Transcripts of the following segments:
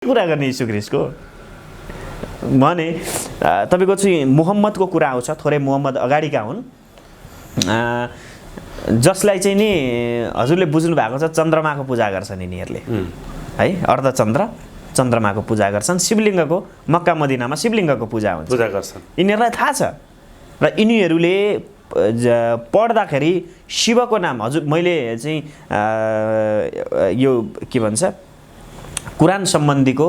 कुरा गर्ने यीशु ख्रीष्टको भने तपाईको चाहिँ मुहम्मदको कुरा आउँछ। थोरै मुहम्मद अगाडिका हुन् जसलाई चाहिँ नि हजुरले बुझ्नु भएको छ चन्द्रमाको पूजा गर्छन् यिनीहरूले है। अर्धचन्द्र चन्द्रमाको पूजा गर्छन्। शिवलिङ्गको मक्का मदिनामा शिवलिङ्गको पूजा हुन्छ, पूजा गर्छन्। यिनीहरूलाई थाहा छ र यिनीहरूले पढ्दाखेरि शिवको नाम हजुर मैले चाहिँ यो के भन्छ कुरान सम्बन्धीको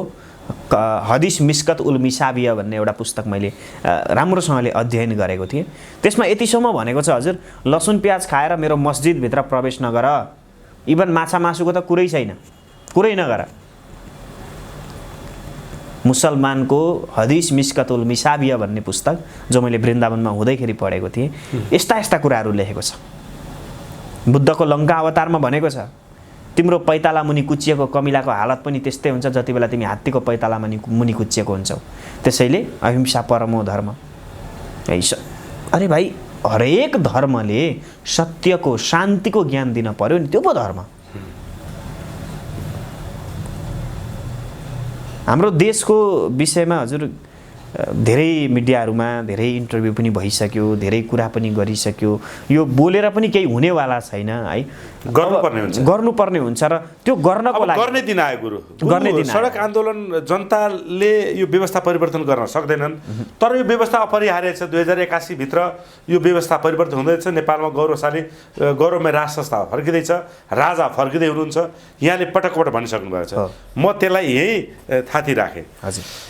हदिस मिस्कत उल मिसाबिया भन्ने एउटा पुस्तक मैले राम्रोसँगले अध्ययन गरेको थिएँ। त्यसमा यतिसम्म भनेको छ हजुर लसुन प्याज खाएर मेरो मस्जिदभित्र प्रवेश नगर, इभन माछा मासुको त कुरै छैन, कुरै नगर। मुसलमानको हदिस मिस्कत उल मिसाबिया भन्ने पुस्तक जो मैले वृन्दावनमा हुँदैखेरि पढेको थिएँ, यस्ता यस्ता कुराहरू लेखेको छ। बुद्धको लङ्का अवतारमा भनेको छ तिम्रो पैताला मुनि कुचिएको कमिलाको हालत पनि त्यस्तै हुन्छ जति बेला तिमी हात्तीको पैताला मुनि कुचिएको हुन्छौ। त्यसैले अहिंसा परमो धर्म। अरे भाइ हरेक धर्मले सत्यको शान्तिको ज्ञान दिन पर्यो नि, त्यो पो धर्म। हाम्रो देशको विषयमा हजुर धेरै मिडियाहरूमा धेरै इन्टरभ्यू पनि भइसक्यो, धेरै कुरा पनि गरिसक्यो। यो बोलेर पनि केही हुनेवाला छैन है, गर्नुपर्ने हुन्छ र त्यो गर्नको लागि गर्ने दिन आयो गुरु। गर्ने दिन सडक आन्दोलन जनताले यो व्यवस्था परिवर्तन गर्न सक्दैनन्, तर यो व्यवस्था अपरिहार्य छ। 2081 भित्र यो व्यवस्था परिवर्तन हुँदैछ। नेपालमा गौरवशाली गौरवमय राज संस्था फर्किँदैछ, राजा फर्किँदै हुनुहुन्छ। यहाँले पटक पटक भनिसक्नु भएको छ। म त्यसलाई यही थाती राखेँ। हजुर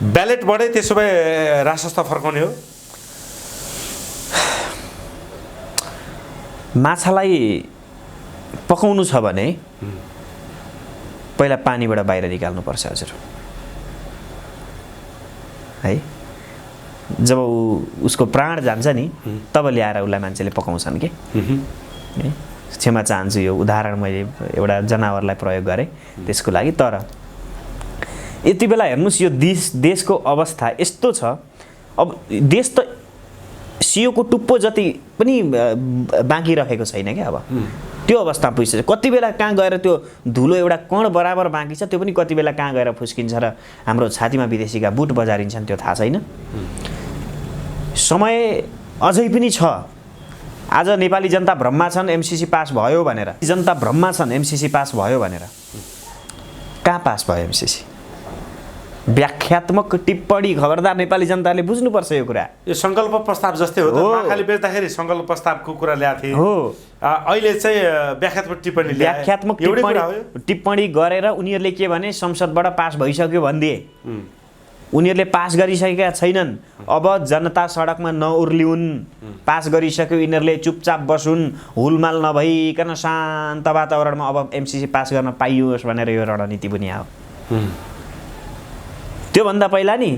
ब्यालेटबाटै त्यसो भए राज संस्था फर्काउने हो। माछालाई पकाउनु छ भने पहिला पानीबाट बाहिर निकाल्नुपर्छ हजुर है। जब उसको प्राण जान्छ नि तब ल्याएर उसलाई मान्छेले पकाउँछन् के। क्षमा चाहन्छु यो उदाहरण मैले एउटा जनावरलाई प्रयोग गरेँ त्यसको लागि। तर यति बेला हेर्नुहोस् यो देशको अवस्था यस्तो छ। अब देश त सियोको टुप्पो जति पनि बाँकी रहेको छैन क्या। अब त्यो अवस्था पुगिसक्यो। कति बेला कहाँ गएर त्यो धुलो एउटा कण बराबर बाँकी छ, त्यो पनि कति बेला कहाँ गएर फुस्किन्छ र हाम्रो छातीमा विदेशीका बुट बजारिन्छन् त्यो थाहा छैन। समय अझै पनि छ। आज नेपाली जनता भ्रममा छन् एमसीसी पास भयो भनेर, जनता भ्रममा छन् एमसीसी पास भयो भनेर। कहाँ पास भयो एमसीसी? व्याख्यात्मक टिप्पणी। खबरदार नेपाली जनताले बुझ्नुपर्छ यो कुरा। यो सङ्कल्प प्रस्ताव जस्तै हो त। माखाले बेच्दाखेरि सङ्कल्प प्रस्तावको कुरा ल्याएको थिए हो, अहिले चाहिँ व्याख्यात्मक टिप्पणी व्याख्यात्मक टिप्पणी गरेर उनीहरूले के भने संसदबाट पास भइसक्यो भनिदिए। उनीहरूले पास गरिसकेका छैनन्। अब जनता सडकमा नउर्लिउन्, पास गरिसक्यो यिनीहरूले चुपचाप बसुन्, हुलमाल नभइकन शान्त वातावरणमा अब एमसीसी पास गर्न पाइयोस् भनेर यो रणनीति पनि आयो। त्योभन्दा पहिला नि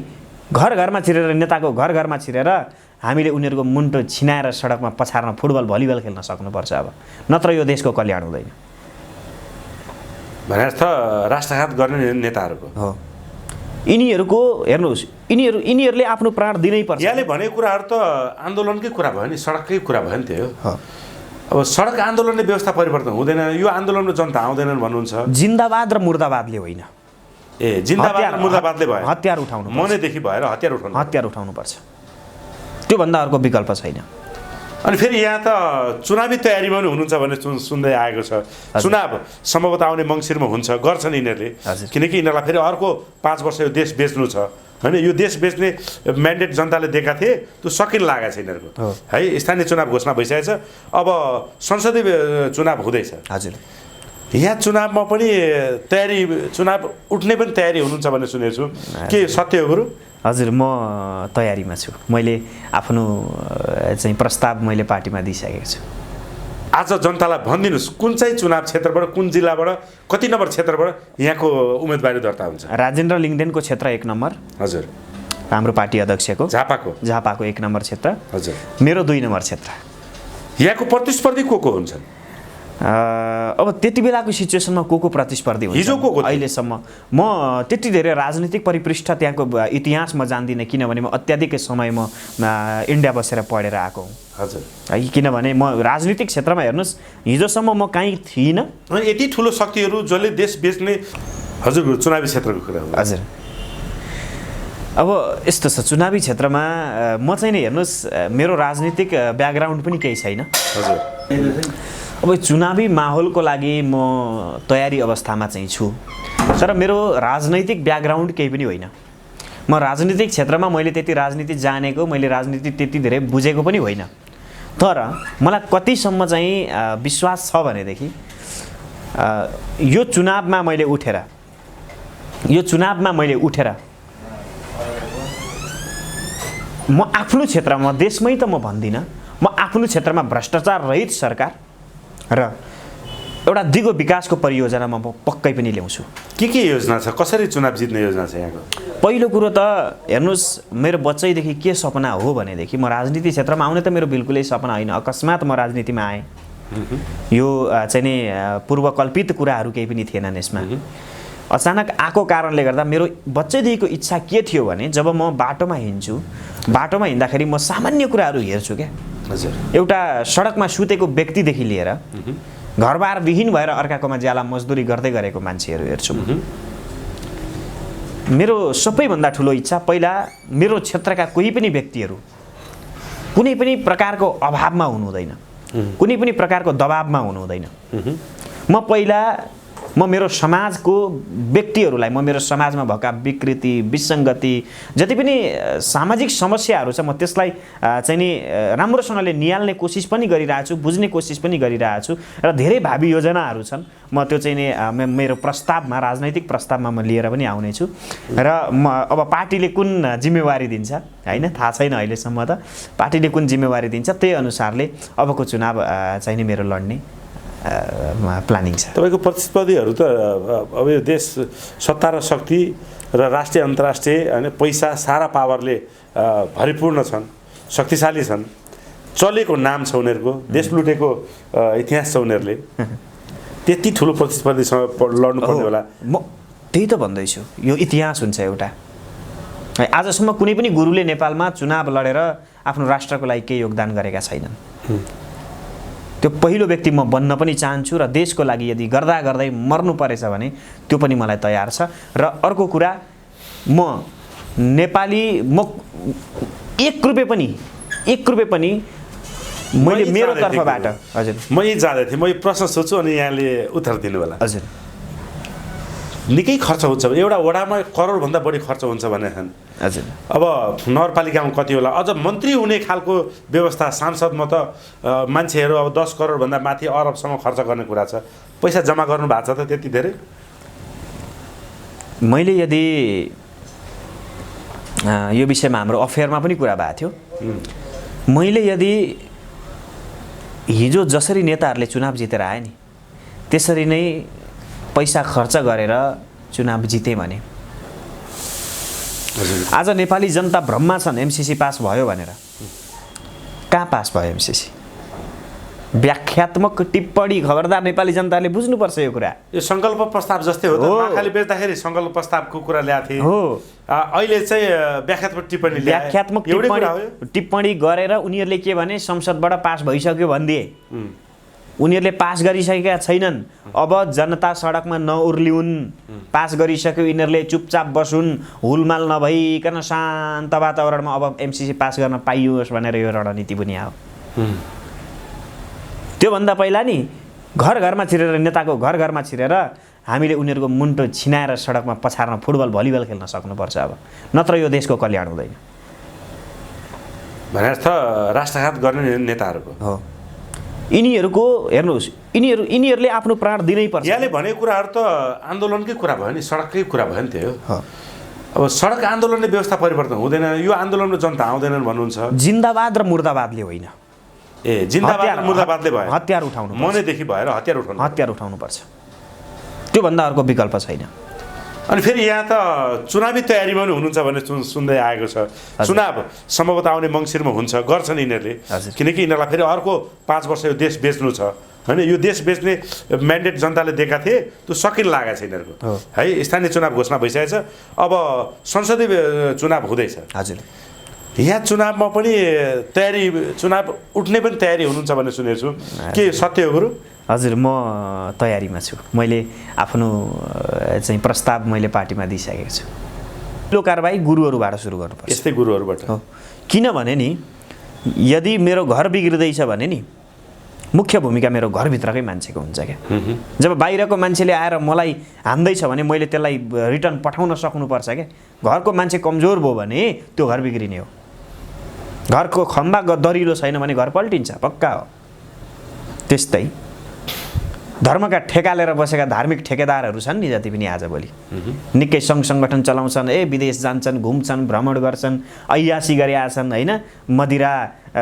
घर घरमा छिरेर, नेताको घर घरमा छिरेर हामीले उनीहरूको मुन्टो छिनाएर सडकमा पछार्न फुटबल भलिबल खेल्न सक्नुपर्छ। अब नत्र यो देशको कल्याण हुँदैन। भने जस्तो राष्ट्रघात गर्ने नेताहरूको हो यिनीहरूको। हेर्नुहोस् यिनीहरूले आफ्नो प्राण दिनै पर्छ। यहाँले भनेको कुराहरू त आन्दोलनकै कुरा भयो नि, सडककै कुरा भयो नि। त्यो अब सडक आन्दोलनले व्यवस्था परिवर्तन हुँदैन, यो आन्दोलनमा जनता आउँदैनन् भन्नुहुन्छ। जिन्दाबाद र मुर्दाबादले होइन। जिन्दाबाद मुर्दाबादले भयो। हतियार उठाउनु, मनैदेखि भएर हतियार उठाउनुपर्छ। त्योभन्दा अर्को विकल्प छैन। अनि फेरि यहाँ त चुनावी तयारीमा पनि हुनुहुन्छ भन्ने सुन्दै आएको छ। चुनाव सम्भवतः आउने मङ्सिरमा हुन्छ, गर्छन् यिनीहरूले। किनकि यिनीहरूलाई फेरि अर्को 5 वर्ष यो देश बेच्नु छ होइन। यो देश बेच्ने म्यान्डेट जनताले दिएका थिए, त्यो सकिन लागेको छ यिनीहरूको है। स्थानीय चुनाव घोषणा भइसकेको छ, अब संसदीय चुनाव हुँदैछ। हजुर यहाँ चुनावमा पनि तयारी, चुनाव उठ्ने पनि तयारी हुनुहुन्छ भन्ने सुनेको छु। के सत्य हो गुरु? हजुर म तयारीमा छु। मैले आफ्नो चाहिँ प्रस्ताव मैले पार्टीमा दिइसकेको छु। आज जनतालाई भनिदिनुहोस् कुन चाहिँ चुनाव क्षेत्रबाट, कुन जिल्लाबाट, कति नम्बर क्षेत्रबाट यहाँको उम्मेदवारी दर्ता हुन्छ? राजेन्द्र लिङ्गदेनको क्षेत्र 1 नम्बर। हजुर। हाम्रो पार्टी अध्यक्षको झापाको 1 नम्बर क्षेत्र। हजुर। मेरो 2 नम्बर क्षेत्र। यहाँको प्रतिस्पर्धी को हुन्छन्? अब त्यति बेलाको सिचुएसनमा को प्रतिस्पर्धी हुन्छ अहिलेसम्म म त्यति धेरै राजनीतिक परिपृष्ठ त्यहाँको इतिहास म जान्दिनँ। किनभने म अत्याधिक समय म इन्डिया बसेर पढेर आएको हुँ। हजुर है, किनभने म राजनीतिक क्षेत्रमा हेर्नुहोस् हिजोसम्म म कहीँ थिइनँ। यति ठुलो शक्तिहरू जसले देश बेच्ने हजुर चुनावी क्षेत्रको कुरा हो। हजुर अब यस्तो छ चुनावी क्षेत्रमा म चाहिँ नि हेर्नुहोस् मेरो राजनीतिक ब्याकग्राउन्ड पनि केही छैन। हजुर अब चुनावी माहौलको लागि म तयारी अवस्थामा चाहिँ छु, तर मेरो राजनैतिक ब्याकग्राउन्ड केही पनि होइन। म राजनीतिक क्षेत्रमा मैले त्यति राजनीति जानेको, मैले राजनीति त्यति धेरै बुझेको पनि होइन। तर मलाई कतिसम्म चाहिँ विश्वास छ भनेदेखि यो चुनावमा मैले उठेर म आफ्नो क्षेत्रमा, देशमै त म भन्दिनँ, म आफ्नो क्षेत्रमा भ्रष्टाचार रहित सरकार र एउटा दिगो विकासको परियोजना म पक्कै पनि ल्याउँछु। के योजना छ? कसरी चुनाव जित्ने योजना छ यहाँको? पहिलो कुरो त हेर्नुहोस् मेरो बच्चैदेखि के सपना हो भनेदेखि म राजनीति क्षेत्रमा आउने त मेरो बिल्कुलै सपना होइन। अकस्मात म राजनीतिमा आएँ, यो चाहिँ नि पूर्वकल्पित कुराहरू केही पनि थिएनन् यसमा। अचानक आएको कारणले गर्दा मेरो बच्चैदेखिको इच्छा के थियो भने जब म बाटोमा हिँड्छु, बाटोमा हिँड्दाखेरि म सामान्य कुराहरू हेर्छु क्या। हजुर एउटा सडकमा सुतेको व्यक्तिदेखि लिएर घरबार विहीन भएर अर्काकोमा ज्याला मजदुरी गर्दै गरेको मान्छेहरू हेर्छु। मेरो सबैभन्दा ठुलो इच्छा पहिला मेरो क्षेत्रका कोही पनि व्यक्तिहरू कुनै पनि प्रकारको अभावमा हुनु हुँदैन, कुनै पनि प्रकारको दबावमा हुनु हुँदैन। म मेरो समाजको व्यक्तिहरूलाई, म मेरो समाजमा भएका विकृति विसङ्गति जति पनि सामाजिक समस्याहरू छ म त्यसलाई चाहिँ नि राम्रोसँगले निहाल्ने कोसिस पनि गरिरहेको छु, बुझ्ने कोसिस पनि गरिरहेको छु र धेरै भावी योजनाहरू छन्। म त्यो चाहिँ नि मेरो प्रस्तावमा, राजनैतिक प्रस्तावमा म लिएर पनि आउनेछु र म अब पार्टीले कुन जिम्मेवारी दिन्छ हैन थाहा छैन अहिलेसम्म त। पार्टीले कुन जिम्मेवारी दिन्छ त्यही अनुसारले अबको चुनाव चाहिँ नि मेरो लड्ने प्लानिङ छ। तपाईँको प्रतिस्पर्धीहरू त अब यो देश सत्ता र शक्ति र राष्ट्रिय अन्तर्राष्ट्रिय होइन पैसा सारा पावरले भरिपूर्ण छन्, शक्तिशाली छन्, चलेको नाम छ उनीहरूको, देश लुटेको इतिहास छ उनीहरूले। त्यति ठुलो प्रतिस्पर्धीसँग लड्नुपर्ने होला। म त्यही त भन्दैछु, यो इतिहास हुन्छ एउटा। आजसम्म कुनै पनि गुरुले नेपालमा चुनाव लडेर आफ्नो राष्ट्रको लागि केही योगदान गरेका छैनन्। त्यो पहिलो व्यक्ति म बन्न पनि चाहन्छु र देशको लागि यदि गर्दा गर्दै मर्नु परेछ भने त्यो पनि मलाई तयार छ। र अर्को कुरा म नेपाली, म एक रुपैयाँ पनि मैले मेरो तर्फबाट हजुर म यही जाँदै थिएँ, म यो प्रश्न सोध्छु अनि यहाँले उत्तर दिनु होला। हजुर निकै खर्च हुन्छ, एउटा वडामा करोडभन्दा बढी खर्च हुन्छ भने हजुर अब नगरपालिकामा कति होला, अझ मन्त्री हुने खालको व्यवस्था, सांसदमा त मान्छेहरू अब 10 करोडभन्दा माथि अरबसम्म खर्च गर्ने कुरा छ। पैसा जम्मा गर्नु भएको छ त त्यति धेरै? मैले यदि यो विषयमा हाम्रो अफेयरमा पनि कुरा भएको थियो, मैले यदि हिजो जसरी नेताहरूले चुनाव जितेर आए नि त्यसरी नै पैसा खर्च गरेर चुनाव जिते भने आज नेपाली जनता भ्रममा छन् एमसीसी पास भयो भनेर। कहाँ पास भयो एमसीसी? व्याख्यात्मक टिप्पणी, खबरदार नेपाली जनताले बुझ्नुपर्छ यो कुरा। यो सङ्कल्प प्रस्ताव जस्तै हो त। माखाले बेच्दाखेरि सङ्कल्प प्रस्तावको कुरा ल्याएको थिए, हो अहिले चाहिँ व्याख्यात्मक टिप्पणी टिप्पणी गरेर उनीहरूले के भने संसदबाट पास भइसक्यो भनिदिए। उनीहरूले पास गरिसकेका छैनन्। अब जनता सडकमा नउर्लिउन्, पास गरिसक्यो यिनीहरूले चुपचाप बसुन्, हुलमाल नभइकन शान्त वातावरणमा अब एमसीसी पास गर्न पाइयोस् भनेर यो रणनीति पनि आयो। त्योभन्दा पहिला नि घर घरमा छिरेर, नेताको घर घरमा छिरेर हामीले उनीहरूको मुन्टो छिनाएर सडकमा पछार्न फुटबल भलिबल खेल्न सक्नुपर्छ अब, नत्र यो देशको कल्याण हुँदैन। भने अर्थ राष्ट्रघात गर्ने नेताहरूको हो यिनीहरूको। हेर्नुहोस् यिनीहरूले आफ्नो प्राण दिनै पर्छ। यहाँले भनेको कुराहरू त आन्दोलनकै कुरा भयो नि, सडककै कुरा भयो नि त्यो। अब सडक आन्दोलनले व्यवस्था परिवर्तन हुँदैन, यो आन्दोलनमा जनता आउँदैनन् भन्नुहुन्छ। जिन्दाबाद र मुर्दाबादले होइन, जिन्दाबाद र मुर्दाबादले भयो। हतियार उठाउनु, मनैदेखि भएर हतियार उठाउनु पर्छ, त्योभन्दा अर्को विकल्प छैन। अनि फेरि यहाँ त चुनावी तयारीमा पनि हुनुहुन्छ भन्ने सुन्दै आएको छ। चुनाव सम्भवतः आउने मङ्सिरमा हुन्छ, गर्छन् यिनीहरूले, किनकि यिनीहरूलाई फेरि अर्को 5 वर्ष यो देश बेच्नु छ होइन। यो देश बेच्ने म्यान्डेट जनताले दिएका थिए, त्यो सकिन लागेको छ यिनीहरूको है। स्थानीय चुनाव घोषणा भइसकेको छ, अब संसदीय चुनाव हुँदैछ। हजुर यहाँ चुनावमा पनि तयारी, चुनाव उठ्ने पनि तयारी हुनुहुन्छ भन्ने सुनेको छु, के सत्य हो गुरु? हजुर म तयारीमा छु। मैले आफ्नो चाहिँ प्रस्ताव मैले पार्टीमा दिइसकेको छु। ठुलो कारबाही गुरुहरूबाट सुरु गर्नुपर्छ। यस्तै गुरुहरूबाट हो, किनभने नि यदि मेरो घर बिग्रिँदैछ भने नि मुख्य भूमिका मेरो घरभित्रकै मान्छेको हुन्छ क्या। जब बाहिरको मान्छेले आएर मलाई हान्दैछ भने मैले त्यसलाई रिटर्न पठाउन सक्नुपर्छ क्या। घरको मान्छे कमजोर भयो भने त्यो घर बिग्रिने हो। घरको खम्बा दरिलो छैन भने घर पल्टिन्छ, पक्का हो। त्यस्तै धर्मका ठेका लिएर बसेका धार्मिक ठेकेदारहरू छन् नि जति पनि आजभोलि निकै सङ्घ सङ्गठन चलाउँछन्, विदेश जान्छन्, घुम्छन्, भ्रमण गर्छन्, ऐयासी गरी आछन् होइन, मदिरा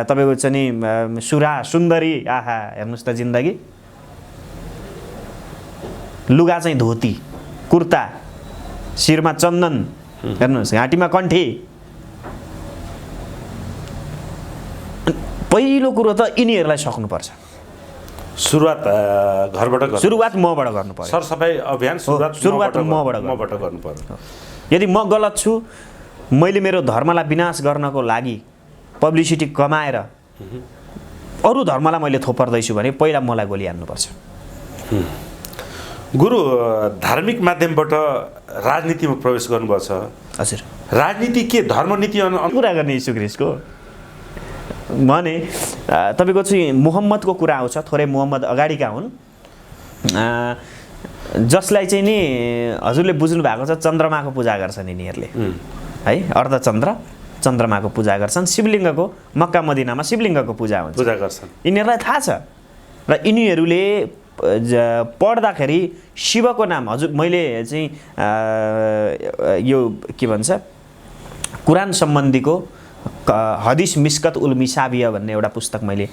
तपाईँको चाहिँ नि सुरा सुन्दरी, आहा हेर्नुहोस् त जिन्दगी। लुगा चाहिँ धोती कुर्ता, शिरमा चन्दन, हेर्नुहोस् घाँटीमा कण्ठी। पहिलो कुरो त यिनीहरूलाई सक्नुपर्छ। सुरुवात घरबाट गर्नु, सुरुवात मबाट गर्नु पर्यो। सरसफाइ अभियान सुरुवात मबाट गर्नु पर्यो। यदि म गलत छु, मैले मेरो धर्मलाई विनाश गर्नको लागि पब्लिसिटी कमाएर अरू धर्मलाई मैले थोपर्दैछु भने पहिला मलाई गोली हान्नुपर्छ। गुरु धार्मिक माध्यमबाट राजनीतिमा प्रवेश गर्नुभएको छ। हजुर, राजनीति के धर्मनीति कुरा गर्ने सुक्रिसको भने तपाईँको चाहिँ मोहम्मदको कुरा आउँछ। थोरै मोहम्मद अगाडिका हुन्, जसलाई चाहिँ नि हजुरले बुझ्नु भएको छ चन्द्रमाको पूजा गर्छन् यिनीहरूले है। अर्धचन्द्र चन्द्रमाको पूजा गर्छन्। शिवलिङ्गको मक्का मदिनामा शिवलिङ्गको पूजा हुन्छ, पूजा गर्छन्। यिनीहरूलाई थाहा छ र यिनीहरूले पढ्दाखेरि शिवको नाम, हजुर मैले चाहिँ यो के भन्छ कुरान सम्बन्धीको हदिस मिस्कत उल मिसाबिया भन्ने एउटा पुस्तक मैले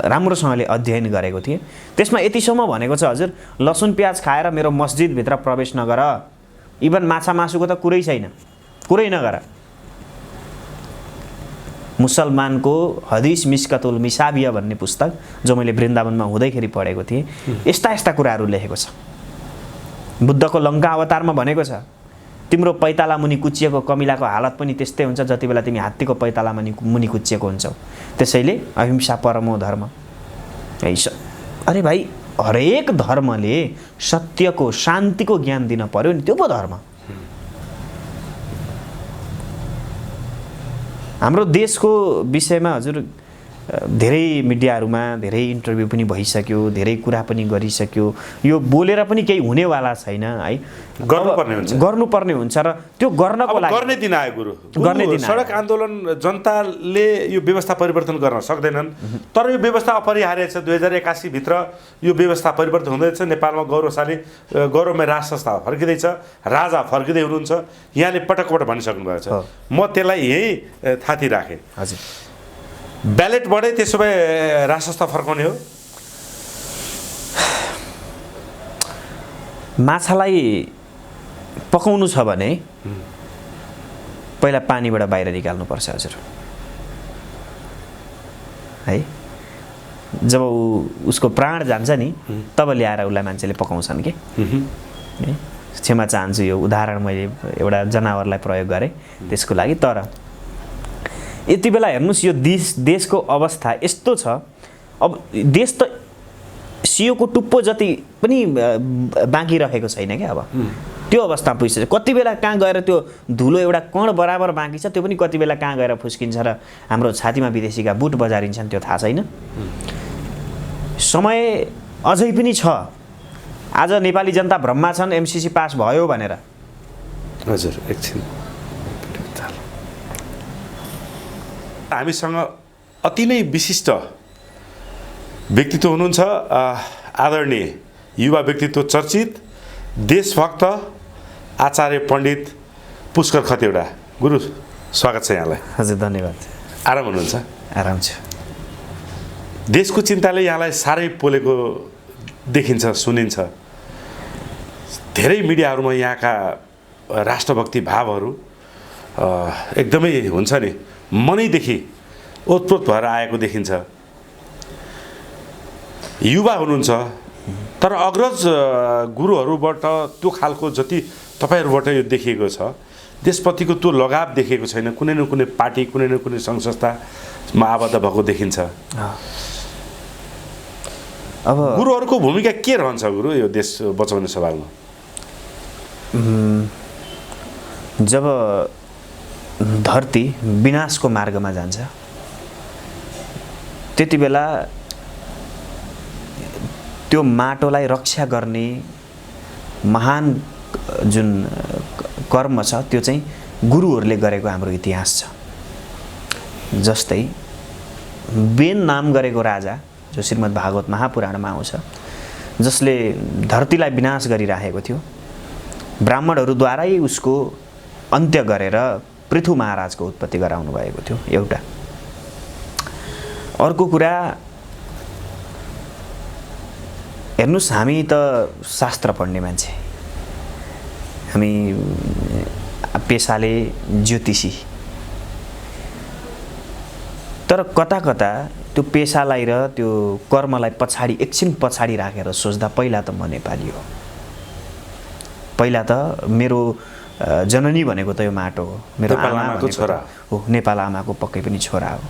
राम्रोसँगले अध्ययन गरेको थिएँ। त्यसमा यतिसम्म भनेको छ, हजुर लसुन प्याज खाएर मेरो मस्जिदभित्र प्रवेश नगर, इभन माछा मासुको त कुरै छैन, कुरै नगर। मुसलमानको हदिस मिस्कत उल मिसाबिया भन्ने पुस्तक जो मैले वृन्दावनमा हुँदैखेरि पढेको थिएँ, यस्ता यस्ता कुराहरू लेखेको छ। बुद्धको लङ्का अवतारमा भनेको छ तिम्रो पैताला मुनि कुच्चिएको कमिलाको हालत पनि त्यस्तै हुन्छ जति बेला तिमी हात्तीको पैताला मुनि कुच्चिएको हुन्छौ। त्यसैले अहिंसा परमो धर्म। अरे भाइ, हरेक धर्मले सत्यको शान्तिको ज्ञान दिन पर्यो नि, त्यो पो धर्म। हाम्रो देशको विषयमा हजुर धेरै मिडियाहरूमा धेरै इन्टरभ्यू पनि भइसक्यो, धेरै कुरा पनि गरिसक्यो। यो बोलेर पनि केही हुनेवाला छैन है, गर्नुपर्ने हुन्छ र त्यो गर्नको लागि गर्ने दिन आयो गुरु। सडक आन्दोलन जनताले यो व्यवस्था परिवर्तन गर्न सक्दैनन्, तर यो व्यवस्था अपरिहार्य छ। 2081 भित्र यो व्यवस्था परिवर्तन हुँदैछ। नेपालमा गौरवमय राज संस्था फर्किँदैछ, राजा फर्किँदै हुनुहुन्छ। यहाँले पटकपटक भनिसक्नु भएको छ। म त्यसलाई यही थाती राखेँ। हजुर, ब्यालेटबाटै त्यसो भए राज संस्था फर्काउने हो। माछालाई पकाउनु छ भने पहिला पानीबाट बाहिर निकाल्नुपर्छ हजुर है। जब उसको प्राण जान्छ नि तब ल्याएर उसलाई मान्छेले पकाउँछन् के। क्षमा चाहन्छु, यो उदाहरण मैले एउटा जनावरलाई प्रयोग गरेँ त्यसको लागि। तर यति बेला हेर्नुहोस्, यो देशको अवस्था यस्तो छ। अब देश त सियोको टुप्पो जति पनि बाँकी रहेको छैन क्या। अब त्यो अवस्था पुगिसक्यो। कति बेला कहाँ गएर त्यो धुलो एउटा कण बराबर बाँकी छ, त्यो पनि कति बेला कहाँ गएर फुस्किन्छ र हाम्रो छातीमा विदेशीका बुट बजारिन्छन्, त्यो थाहा छैन। समय अझै पनि छ। आज नेपाली जनता भ्रममा छन् एमसिसी पास भयो भनेर। हजुर, एकछिन हामीसँग अति नै विशिष्ट व्यक्तित्व हुनुहुन्छ, आदरणीय युवा व्यक्तित्व, चर्चित देशभक्त आचार्य पण्डित पुष्कर खतिवडा। गुरु स्वागत छ यहाँलाई। हजुर, धन्यवाद। आराम हुनुहुन्छ? आराम छ। देशको चिन्ताले यहाँलाई साह्रै पोलेको देखिन्छ, सुनिन्छ। धेरै मिडियाहरूमा यहाँका राष्ट्रभक्ति भावहरू एकदमै हुन्छ नि, मनैदेखि ओतप्रोत भएर आएको देखिन्छ। युवा हुनुहुन्छ, तर अग्रज गुरुहरूबाट त्यो खालको जति तपाईँहरूबाट यो देखिएको छ, देशप्रतिको त्यो लगाव देखिएको छैन। कुनै न कुनै पार्टी, कुनै न कुनै सङ्घ संस्थामा आबद्ध भएको देखिन्छ। अब गुरुहरूको भूमिका के रहन्छ गुरु यो देश बचाउने सवालमा? जब धरती विनाशको मार्गमा जान्छ त्यति बेला त्यो माटोलाई रक्षा गर्ने महान जुन कर्म छ त्यो चाहिँ गुरुहरूले गरेको हाम्रो इतिहास छ। जस्तै बेन नाम गरेको राजा जो श्रीमद् भागवत महापुराणमा आउँछ, जसले धरतीलाई विनाश गरिराखेको थियो, ब्राह्मणहरूद्वारै उसको अन्त्य गरेर पृथु महाराजको उत्पत्ति गराउनु भएको थियो। एउटा अर्को कुरा, हेर्नुस् हामी त शास्त्र पढ्ने मान्छे, हामी पेसाले ज्योतिषी, तर कता कता त्यो पेसालाई र त्यो कर्मलाई पछाडि एकछिन पछाडि राखेर सोच्दा पहिला त म नेपाली हो, पहिला त मेरो जननी भनेको त यो माटो हो, मेरो आमाको छोरा हो, नेपाल आमाको पक्कै पनि छोरा हो।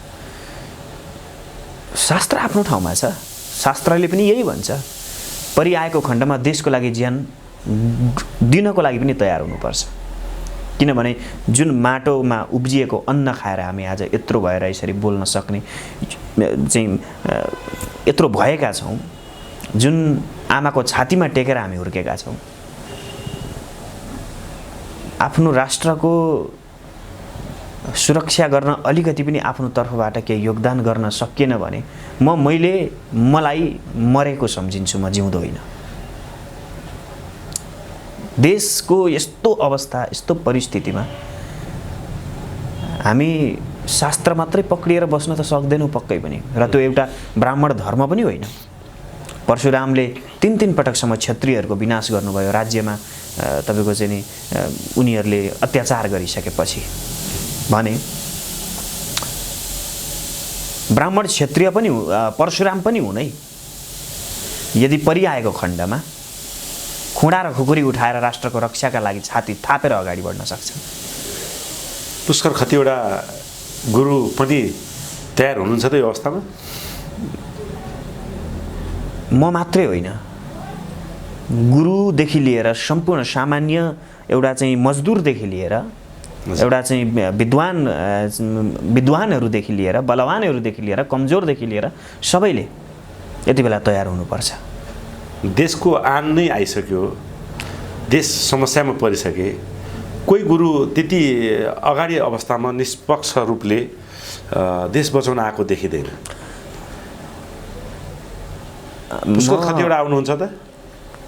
शास्त्र आफ्नो ठाउँमा छ, शास्त्रले पनि यही भन्छ, परिआएको खण्डमा देशको लागि ज्यान दिनको लागि पनि तयार हुनुपर्छ। किनभने जुन माटोमा उब्जिएको अन्न खाएर हामी आज यत्रो भएर यसरी बोल्न सक्ने चाहिँ यत्रो भएका छौँ, जुन आमाको छातीमा टेकेर हामी हुर्केका छौँ, आफ्नो राष्ट्रको सुरक्षा गर्न अलिकति पनि आफ्नो तर्फबाट केही योगदान गर्न सकिएन भने मलाई मरेको सम्झिन्छु, म जिउँदो होइन। देशको यस्तो अवस्था, यस्तो परिस्थितिमा हामी शास्त्र मात्रै पक्रिएर बस्न त सक्दैनौँ पक्कै पनि, र त्यो एउटा ब्राह्मण धर्म पनि होइन। परशुरामले 3 पटकसम्म क्षत्रियहरूको विनाश गर्नुभयो राज्यमा, तपाईँको चाहिँ नि उनीहरूले अत्याचार गरिसकेपछि भने ब्राह्मण क्षत्रिय पनि परशुराम पनि हुनै यदि परिआएको खण्डमा खुँडा र खुकुरी उठाएर राष्ट्रको रक्षाका लागि छाती थापेर अगाडि बढ्न सक्छ। पुष्कर कतिवटा गुरु पनि तयार हुनुहुन्छ त यो अवस्थामा? म मात्रै होइन, गुरुदेखि लिएर सम्पूर्ण सामान्य एउटा चाहिँ मजदुरदेखि लिएर एउटा चाहिँ विद्वानहरूदेखि लिएर बलवानहरूदेखि लिएर कमजोरदेखि लिएर सबैले यति बेला तयार हुनुपर्छ। देशको आन नै आइसक्यो, देश समस्यामा परिसके, कोही गुरु त्यति अगाडि अवस्थामा निष्पक्ष रूपले देश बचाउन आएको देखिँदैन। पुष्कर कतिवटा आउनुहुन्छ त?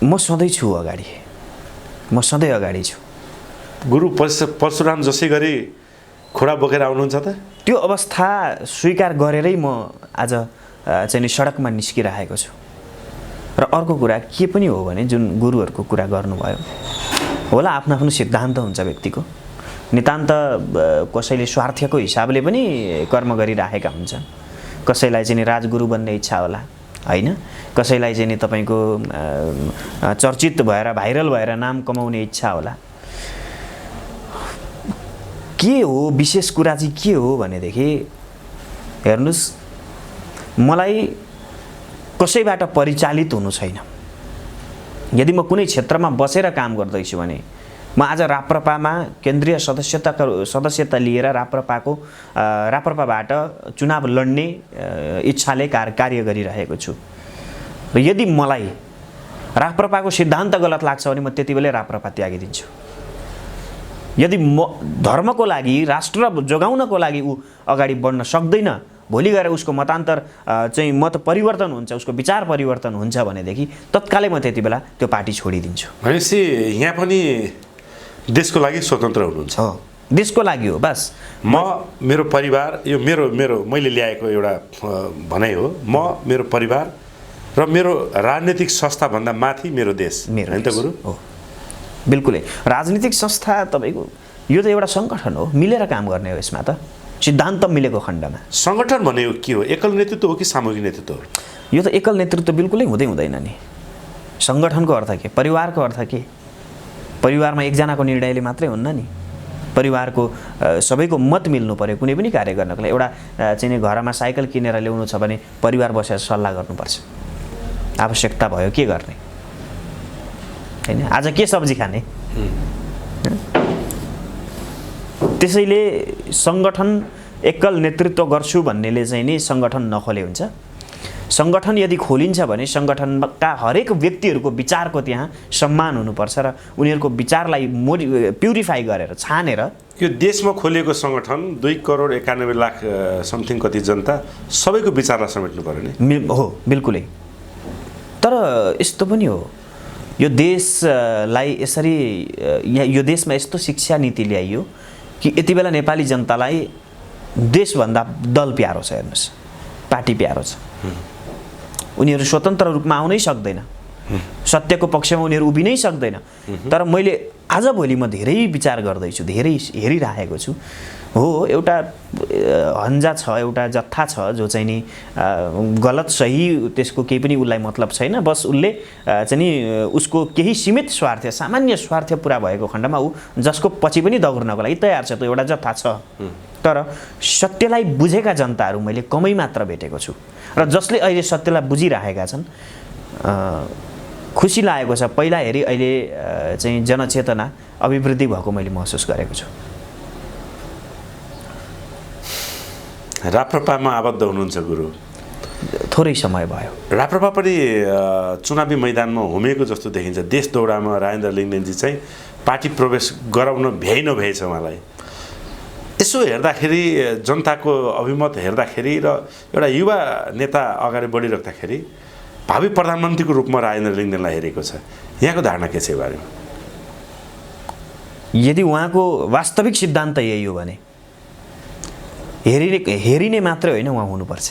म सधैँ छु अगाडि, म सधैँ अगाडि छु। गुरु परशुराम जसै गरी खोडा बोकेर आउनुहुन्छ त? त्यो अवस्था स्वीकार गरेरै म आज चाहिँ सडकमा निस्किरहेको छु। र अर्को कुरा के पनि हो भने जुन गुरुहरूको कुरा गर्नुभयो होला, आफ्नो आफ्नो सिद्धान्त हुन्छ व्यक्तिको, नितान्त कसैले स्वार्थको हिसाबले पनि कर्म गरिराखेका हुन्छन्, कसैलाई चाहिँ राजगुरु बन्ने इच्छा होला होइन, कसैलाई चाहिँ तपाईँको चर्चित भएर भाइरल भएर नाम कमाउने इच्छा होला। के हो विशेष कुरा चाहिँ के हो भनेदेखि हेर्नुस्, मलाई कसैबाट परिचालित हुनु छैन। यदि म कुनै क्षेत्रमा बसेर काम गर्दैछु भने म आज राप्रपामा केन्द्रीय सदस्यता लिएर राप्रपाबाट चुनाव लड्ने इच्छाले कार्य गरिरहेको छु। र यदि मलाई राप्रपाको सिद्धान्त गलत लाग्छ भने म त्यति बेलै राप्रपा त्यागिदिन्छु। यदि म धर्मको लागि, राष्ट्र जोगाउनको लागि ऊ अगाडि बढ्न सक्दैन, भोलि गएर उसको मतान्तर चाहिँ मत परिवर्तन हुन्छ, उसको विचार परिवर्तन हुन्छ भनेदेखि तत्कालै म त्यति बेला त्यो पार्टी छोडिदिन्छु। भनेपछि यहाँ पनि देशको लागि स्वतन्त्र हुनुहुन्छ? हो, देशको लागि हो बस। मेरो परिवार, यो मेरो मैले ल्याएको एउटा भनाइ हो, म मेरो परिवार र मेरो राजनीतिक संस्थाभन्दा माथि मेरो देश, होइन त गुरु? हो, बिल्कुलै। राजनीतिक संस्था तपाईँको यो त एउटा सङ्गठन हो, मिलेर काम गर्ने हो। यसमा त सिद्धान्त मिलेको खण्डमा सङ्गठन भनेको के हो? एकल नेतृत्व हो कि सामूहिक नेतृत्व हो? यो त एकल नेतृत्व बिल्कुलै हुँदैन नि। सङ्गठनको अर्थ के? परिवारको अर्थ के? परिवारमा एकजनाको निर्णयले मात्रै हुन्न नि, परिवारको सबैको मत मिल्नु पर्यो कुनै पनि कार्य गर्नको लागि। एउटा चाहिँ घरमा साइकल किनेर ल्याउनु छ भने परिवार बसेर सल्लाह गर्नुपर्छ। आवश्यकता भयो के गर्ने हैन आज के सब्जी खाने त्यसैले संगठन एकल नेतृत्व गर्छु भन्नेले चाहिँ नि संगठन नखोले हुन्छ संगठन यदि खोलिन्छ भने संगठनका हरेक व्यक्तिहरूको विचारको त्यहाँ सम्मान हुनुपर्छ र उनीहरूको विचारलाई प्युरिफाई गरेर छानेर यो देशमा खोलिएको संगठन 2,91,00,000 समथिङ कति जनता सबैको विचारलाई समेट्नु पर्यो नि हो बिल्कुलै तर यस्तो पनि हो यो देशलाई यसरी यो देशमा यस्तो शिक्षा नीति ल्याइयो कि यति बेला नेपाली जनतालाई देशभन्दा दल प्यारो छ हेर्नुहोस् पार्टी प्यारो छ उनीहरू स्वतन्त्र रूपमा आउनै सक्दैन सत्यको पक्षमा उनीहरू उभिनै सक्दैन तर मैले आजभोलि म धेरै विचार गर्दैछु धेरै हेरिरहेको छु हो एउटा हन्जा छ एउटा जत्था छ जो चाहिँ नि गलत सही त्यसको केही पनि उसलाई मतलब छैन बस उसले चाहिँ नि उसको केही सीमित स्वार्थ सामान्य स्वार्थ पुरा भएको खण्डमा ऊ जसको पछि पनि दगुर्नको लागि तयार छ त्यो एउटा जत्था छ तर सत्यलाई बुझेका जनताहरू मैले कमै मात्र भेटेको छु र जसले अहिले सत्यलाई बुझिरहेका छन् खुसी लागेको छ पहिला हेरी अहिले चाहिँ जनचेतना अभिवृद्धि भएको मैले महसुस गरेको छु राप्रपामा आबद्ध हुनुहुन्छ गुरु थोरै समय भयो राप्रपा पनि चुनावी मैदानमा होमिएको जस्तो देखिन्छ देश दौडामा राजेन्द्र लिङ्गदेनजी चाहिँ पार्टी प्रवेश गराउन भ्याइ नभ्याइ छ उहाँलाई यसो हेर्दाखेरि जनताको अभिमत हेर्दाखेरि र एउटा युवा नेता अगाडि बढिराख्दाखेरि भावी प्रधानमन्त्रीको रूपमा राजेन्द्र लिङ्गदेनलाई हेरेको छ यहाँको धारणा के छ यो बारेमा यदि उहाँको वास्तविक सिद्धान्त यही हो भने हेरिने मात्रै होइन उहाँ हुनुपर्छ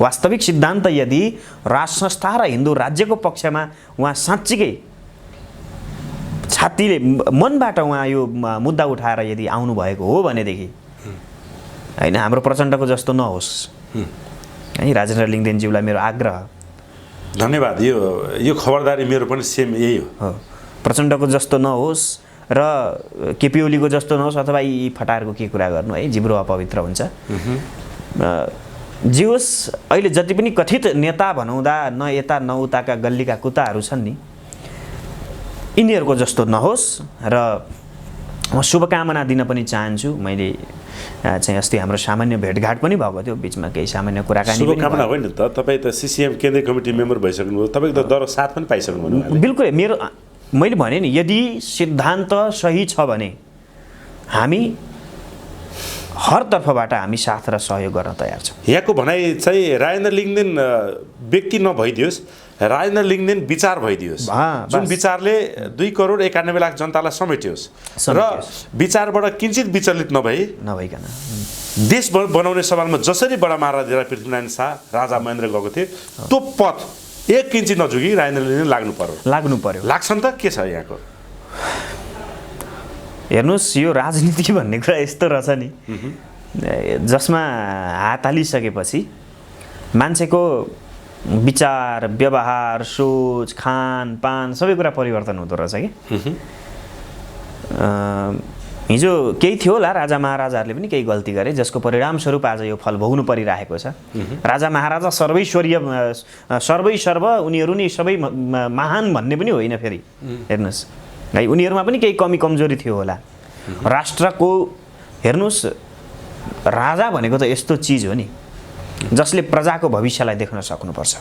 वास्तविक सिद्धान्त यदि राज संस्था र हिन्दू राज्यको पक्षमा उहाँ साँच्चीकै छातीले मनबाट उहाँ यो मुद्दा उठाएर यदि आउनुभएको हो भनेदेखि होइन हाम्रो प्रचण्डको जस्तो नहोस् है राजेन्द्र लिङ्गदेनज्यूलाई मेरो आग्रह धन्यवाद यो खबरदारी मेरो पनि सेम यही हो प्रचण्डको जस्तो नहोस् र केपी ओलीको जस्तो नहोस् अथवा यी फटारको के कुरा गर्नु है जिब्रो अपवित्र हुन्छ जे होस् अहिले जति पनि कथित नेता भनौँदा न यता न उताका गल्लीका कुताहरू छन् नि यिनीहरूको जस्तो नहोस् र म शुभकामना दिन पनि चाहन्छु मैले चाहिँ अस्ति हाम्रो सामान्य भेटघाट पनि भएको थियो बिचमा केही सामान्य कुराकानी शुभकामना होइन त तपाईँ त सिसिएम केन्द्रीय कमिटी मेम्बर भइसक्नुभयो तपाईँको त दर साथ पनि पाइसक्नुभयो बिल्कुल मेरो मैले भने नि यदि सिद्धान्त सही छ भने हामी हर तर्फबाट हामी साथ र सहयोग गर्न तयार छौँ यहाँको भनाइ चाहिँ राजेन्द्र लिङ्गदेन व्यक्ति नभइदियोस् राजेन्द्र लिङ्गदेन विचार भइदियोस् जुन विचारले 2,91,00,000 जनतालाई समेट्योस् र विचारबाट किञ्चित विचलित नभइकन देश बनाउने सवालमा जसरी बडा महाराजा पृथ्वीनारायण शाह राजा महेन्द्र गएको थिए त्यो पथ एक इन्ची नझुकी राजेन्द्र लिङ्गदेन लाग्नु पर्यो लाग्छ नि त के छ यहाँको हेर्नुहोस् यो राजनीति भन्ने कुरा यस्तो रहेछ नि जसमा हात हालिसकेपछि मान्छेको विचार व्यवहार सोच खानपान सबै कुरा परिवर्तन हुँदो रहेछ कि हिजो केही थियो होला राजा महाराजाहरूले पनि केही गल्ती गरे जसको परिणामस्वरूप आज यो फल भोग्नु परिरहेको छ राजा महाराजा सर्वैसर्व उनीहरू नि सबै महान भन्ने पनि होइन फेरि हेर्नुहोस् है उनीहरूमा पनि केही कमी कमजोरी थियो होला राष्ट्रको हेर्नुहोस् राजा भनेको त यस्तो चिज हो नि जसले प्रजाको भविष्यलाई देख्न सक्नुपर्छ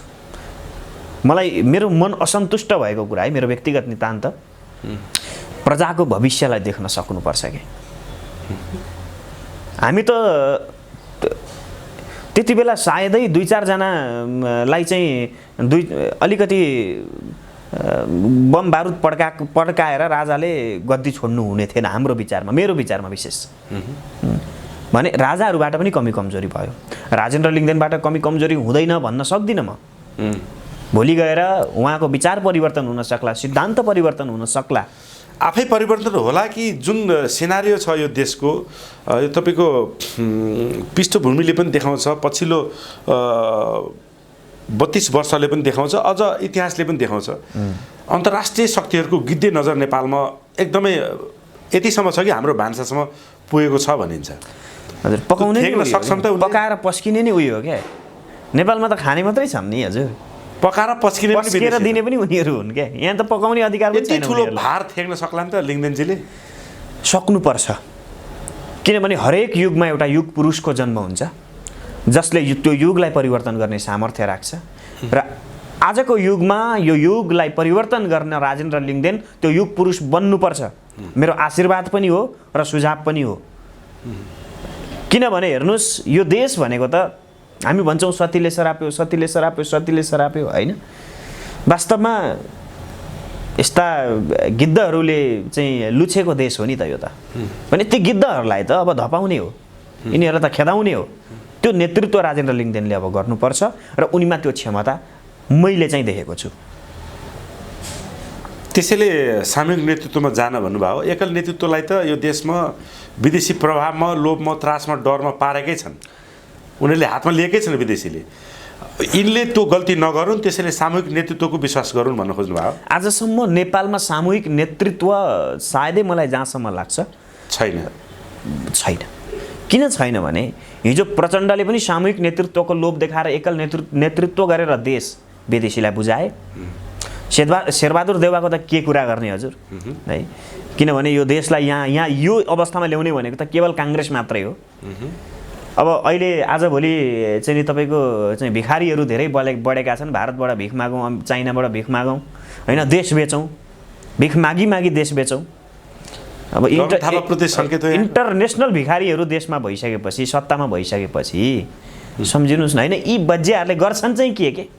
मलाई मेरो मन असन्तुष्ट भएको कुरा है मेरो व्यक्तिगत नितान्त प्रजाको भविष्यलाई देख्न सक्नुपर्छ कि हामी त त्यति बेला सायदै 2-4 जनालाई चाहिँ अलिकति बम बारुद पड्काएर राजाले गद्दी छोड्नु हुने थिएन हाम्रो विचारमा मेरो विचारमा विशेष भने राजाहरूबाट पनि कमी कमजोरी भयो राजेन्द्र लिङ्गदेनबाट कमी कमजोरी हुँदैन भन्न सक्दिनँ म भोलि गएर उहाँको विचार परिवर्तन हुन सक्ला सिद्धान्त परिवर्तन हुन सक्ला आफै परिवर्तन होला कि जुन सिनारियो छ यो देशको यो तपाईँको पृष्ठभूमिले पनि देखाउँछ पछिल्लो 32 वर्षले पनि देखाउँछ अझ इतिहासले पनि देखाउँछ अन्तर्राष्ट्रिय शक्तिहरूको गिद्धे नजर नेपालमा एकदमै यतिसम्म छ कि हाम्रो भान्सासम्म पुगेको छ भनिन्छ हजुर पकाउने सक्छन् त पकाएर पस्किने नै उयो हो क्या नेपालमा त खाने मात्रै छन् नि हजुर पकाएर पस्किने पनि पस्केर दिने पनि उनीहरू हुन् क्या। यहाँ त पकाउने अधिकार पनि यति छैन ठुलो उनीहरूलाई। भार थ्याक्न सक्ला नि त लिङ्गदेनजीले? सक्नुपर्छ, किनभने हरेक युगमा एउटा युग पुरुषको जन्म हुन्छ जसले त्यो युगलाई परिवर्तन गर्ने सामर्थ्य राख्छ र आजको युगमा यो युगलाई परिवर्तन गर्न राजेन्द्र लिङ्गदेन त्यो युग पुरुष बन्नुपर्छ। मेरो आशीर्वाद पनि हो र सुझाव पनि हो। किनभने हेर्नुहोस्, यो देश भनेको त हामी भन्छौँ सतीले सराप्यो, सतीले सराप्यो, सतीले सराप्यो, होइन? वास्तवमा यस्ता गिद्धहरूले चाहिँ लुछेको देश हो नि त यो त। भने ती गिद्धहरूलाई त अब धपाउने हो, यिनीहरूलाई त खेदाउने हो। त्यो नेतृत्व राजेन्द्र लिङ्गदेनले अब गर्नुपर्छ र उनीमा त्यो क्षमता मैले चाहिँ देखेको छु। त्यसैले सामूहिक नेतृत्वमा जान भन्नुभयो। एकल नेतृत्वलाई त यो देशमा विदेशी प्रभावमा, लोभमा, त्रासमा, डरमा पारेकै छन्। उनीहरूले हातमा लिएकै छन् विदेशीले। यिनले त्यो गल्ती नगरून्, त्यसैले सामूहिक नेतृत्वको विश्वास गरून् भन्न खोज्नुभयो। आजसम्म नेपालमा सामूहिक नेतृत्व सायदै मलाई जहाँसम्म लाग्छ छैन। किन छैन भने हिजो प्रचण्डले पनि सामूहिक नेतृत्वको लोभ देखाएर एकल नेतृत्व गरेर देश विदेशीलाई बुझाए। शेरबहादुर देउवाको त के कुरा गर्ने हजुर, है? किनभने यो देशलाई यहाँ यो अवस्थामा ल्याउने भनेको त केवल काङ्ग्रेस मात्रै हो। अब अहिले आजभोलि चाहिँ नि तपाईँको चाहिँ भिखारीहरू धेरै बढेका छन्। भारतबाट भिख मागौँ, चाइनाबाट भिख मागौँ, होइन? देश बेचौँ, भिख मागी मागी देश बेचौँ। अब इन्टरनेसनल भिखारीहरू देशमा भइसकेपछि, सत्तामा भइसकेपछि सम्झिनुहोस् न, होइन? यी बज्जेहरूले गर्छन् चाहिँ के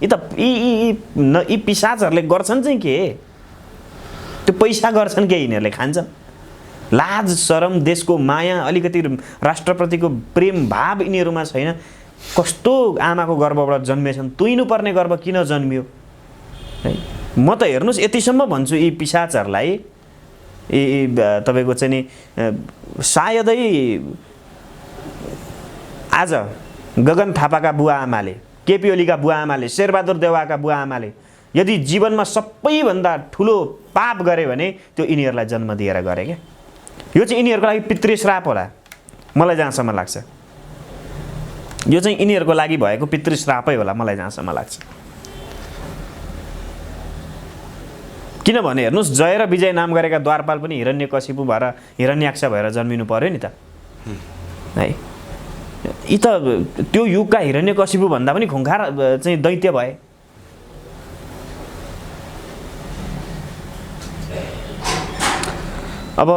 यी पिसाचहरूले गर्छन् चाहिँ के? त्यो पैसा गर्छन् के? यिनीहरूले खान्छन्। लाज शरम, देशको माया, अलिकति राष्ट्रप्रतिको प्रेम भाव यिनीहरूमा छैन। कस्तो आमाको गर्भबाट जन्मेछन्, तुइनुपर्ने गर्भ किन जन्मियो, है? म त हेर्नुहोस् यतिसम्म भन्छु, यी पिसाचहरूलाई तपाईँको चाहिँ नि सायदै आज गगन थापाका बुवा आमाले, केपी ओलीका बुवा आमाले, शेरबहादुर देउवाका बुवा आमाले यदि जीवनमा सबैभन्दा ठुलो पाप गरे भने त्यो यिनीहरूलाई जन्म दिएर गरे क्या। यो चाहिँ यिनीहरूको लागि पितृश्राप होला, मलाई जहाँसम्म लाग्छ। यो चाहिँ यिनीहरूको लागि भएको पितृश्रापै होला, मलाई जहाँसम्म लाग्छ। किनभने हेर्नुहोस्, जय र विजय नाम गरेका द्वारपाल पनि हिरण्यकशिपु भएर, हिरण्याक्ष भएर जन्मिनु पर्यो नि त, है? यी त त्यो युगका हिरण्यकशिपु भन्दा पनि खुङ्खार चाहिँ दैत्य भए। अब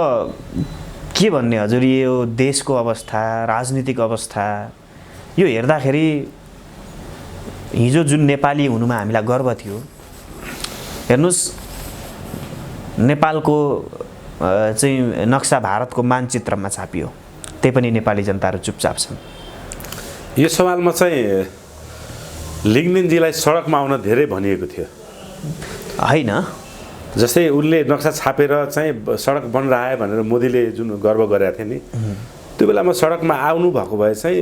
के भन्ने हजुर, यो देशको अवस्था, राजनीतिक अवस्था, यो हेर्दाखेरि हिजो जुन नेपाली हुनुमा हामीलाई गर्व थियो, हेर्नुहोस् नेपालको चाहिँ नक्सा भारतको मानचित्रमा छापियो, त्यही पनि नेपाली जनताहरू चुपचाप छन्। यो सवालमा चाहिँ लिङ्गदेनजीलाई सडकमा आउन धेरै भनिएको थियो, होइन? जस्तै उनले नक्सा छापेर चाहिँ सडक बनिरहे भनेर मोदीले जुन गर्व गरेका थिए नि, त्यो बेलामा सडकमा आउनु भएको भए चाहिँ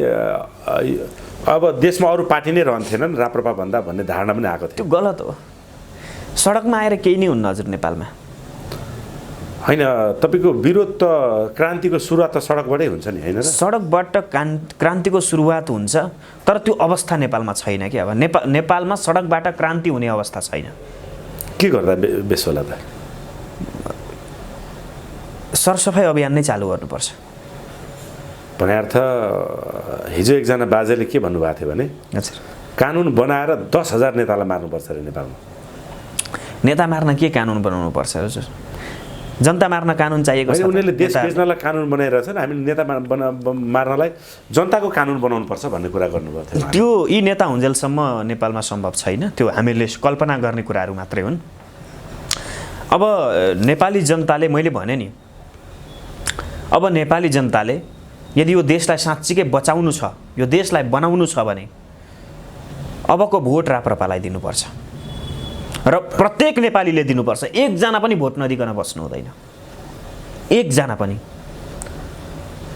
अब देशमा अरू पार्टी नै रहन्थेनन् राप्रपा भन्दा भन्ने धारणा पनि आएको थियो। त्यो गलत हो। सडकमा आएर केही नै हुन्न हजुर नेपालमा, होइन? तपाईँको विरोध त क्रान्तिको सुरुवात त सडकबाटै हुन्छ नि, होइन? सडकबाट क्रान्तिको सुरुवात हुन्छ, तर त्यो अवस्था नेपालमा छैन कि। अब नेपालमा सडकबाट क्रान्ति हुने अवस्था छैन। के गर्दा बेस होला त? सरसफाइ अभियान नै चालु गर्नुपर्छ। भने अर्थ हिजो एकजना बाजेले के भन्नुभएको थियो भने, हजुर, कानुन बनाएर 10,000 नेतालाई मार्नुपर्छ अरे नेपालमा। नेता मार्न के कानुन बनाउनु पर्छ हजुर? जनता मार्न कानुन चाहिएको छ। उनीहरूले देश बेच्नलाई कानुन बनाइरहेको छन्, हामीले नेता मार्नलाई जनताको कानुन बनाउनुपर्छ भन्ने कुरा गर्नुभएको थियो। त्यो यी नेता हुन्जेलसम्म नेपालमा सम्भव छैन। त्यो हामीले कल्पना गर्ने कुराहरू मात्रै हुन्। अब नेपाली जनताले, मैले भने नि, अब नेपाली जनताले यदि यो देशलाई साँच्चीकै बचाउनु छ, यो देशलाई बनाउनु छ भने अबको भोट राप्रपालाई दिनुपर्छ र प्रत्येक नेपालीले दिनुपर्छ। एकजना पनि भोट नदिकन बस्नु हुँदैन, एकजना पनि।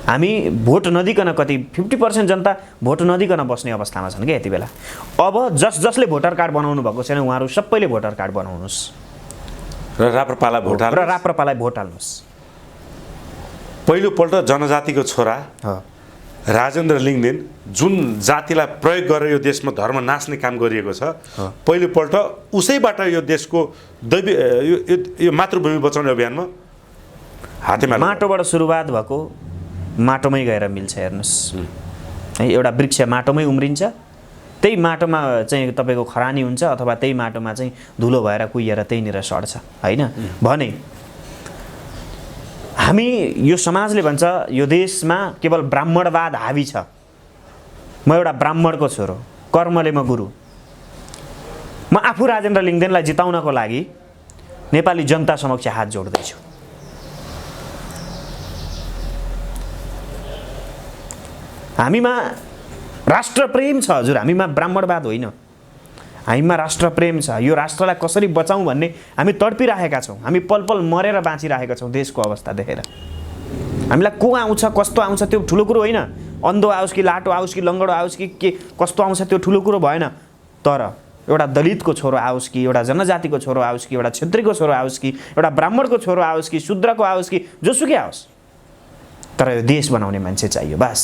हामी भोट नदिकन कति 50% जनता भोट नदिकन बस्ने अवस्थामा छन् क्या यति बेला। अब जसले भोटर कार्ड बनाउनु भएको छैन उहाँहरू सबैले भोटर कार्ड बनाउनुहोस् र राप्रपालाई भोट हाल्नुहोस्। पहिलोपल्ट जनजातिको छोरा राजेन्द्र लिङदेन जुन जातिलाई प्रयोग गरेर यो देशमा धर्म नाच्ने काम गरिएको छ पहिलोपल्ट उसैबाट यो देशको दैवी यो मातृभूमि बचाउने अभियानमा हातेमा माटोबाट सुरुवात भएको माटोमै गएर मिल्छ हेर्नुहोस् है। एउटा वृक्ष माटोमै उम्रिन्छ, त्यही माटोमा चाहिँ तपाईँको खरानी हुन्छ अथवा त्यही माटोमा चाहिँ धुलो भएर कुहिएर त्यहीँनिर सड्छ होइन। भने हामी यो समाजले भन्छ यो देशमा केवल ब्राह्मणवाद हावी छ। म एउटा ब्राह्मणको छोरो, कर्मले म गुरु। म आफू राजेन्द्र लिङदेनलाई जिताउनको लागि नेपाली जनता समक्ष हात जोड्दैछु। हामीमा राष्ट्रप्रेम छ हजुर, हामीमा ब्राह्मणवाद होइन, हामीमा राष्ट्रप्रेम छ। यो राष्ट्रलाई कसरी बचाउँ भन्ने हामी तडपिरहेका छौँ। हामी पल पल मरेर बाँचिरहेका छौँ देशको अवस्था देखेर। हामीलाई को आउँछ कस्तो आउँछ त्यो ठुलो कुरो होइन। अन्धो आओस् कि लाटो आओस् कि लङ्गडो आओस् कि के कस्तो आउँछ त्यो ठुलो कुरो भएन। तर एउटा दलितको छोरो आओस् कि एउटा जनजातिको छोरो आओस् कि एउटा क्षेत्रीको छोरो आओस् कि एउटा ब्राह्मणको छोरो आओस् कि शूद्रको आओस् कि जोसुकै आओस्, तर यो देश बनाउने मान्छे चाहियो बस।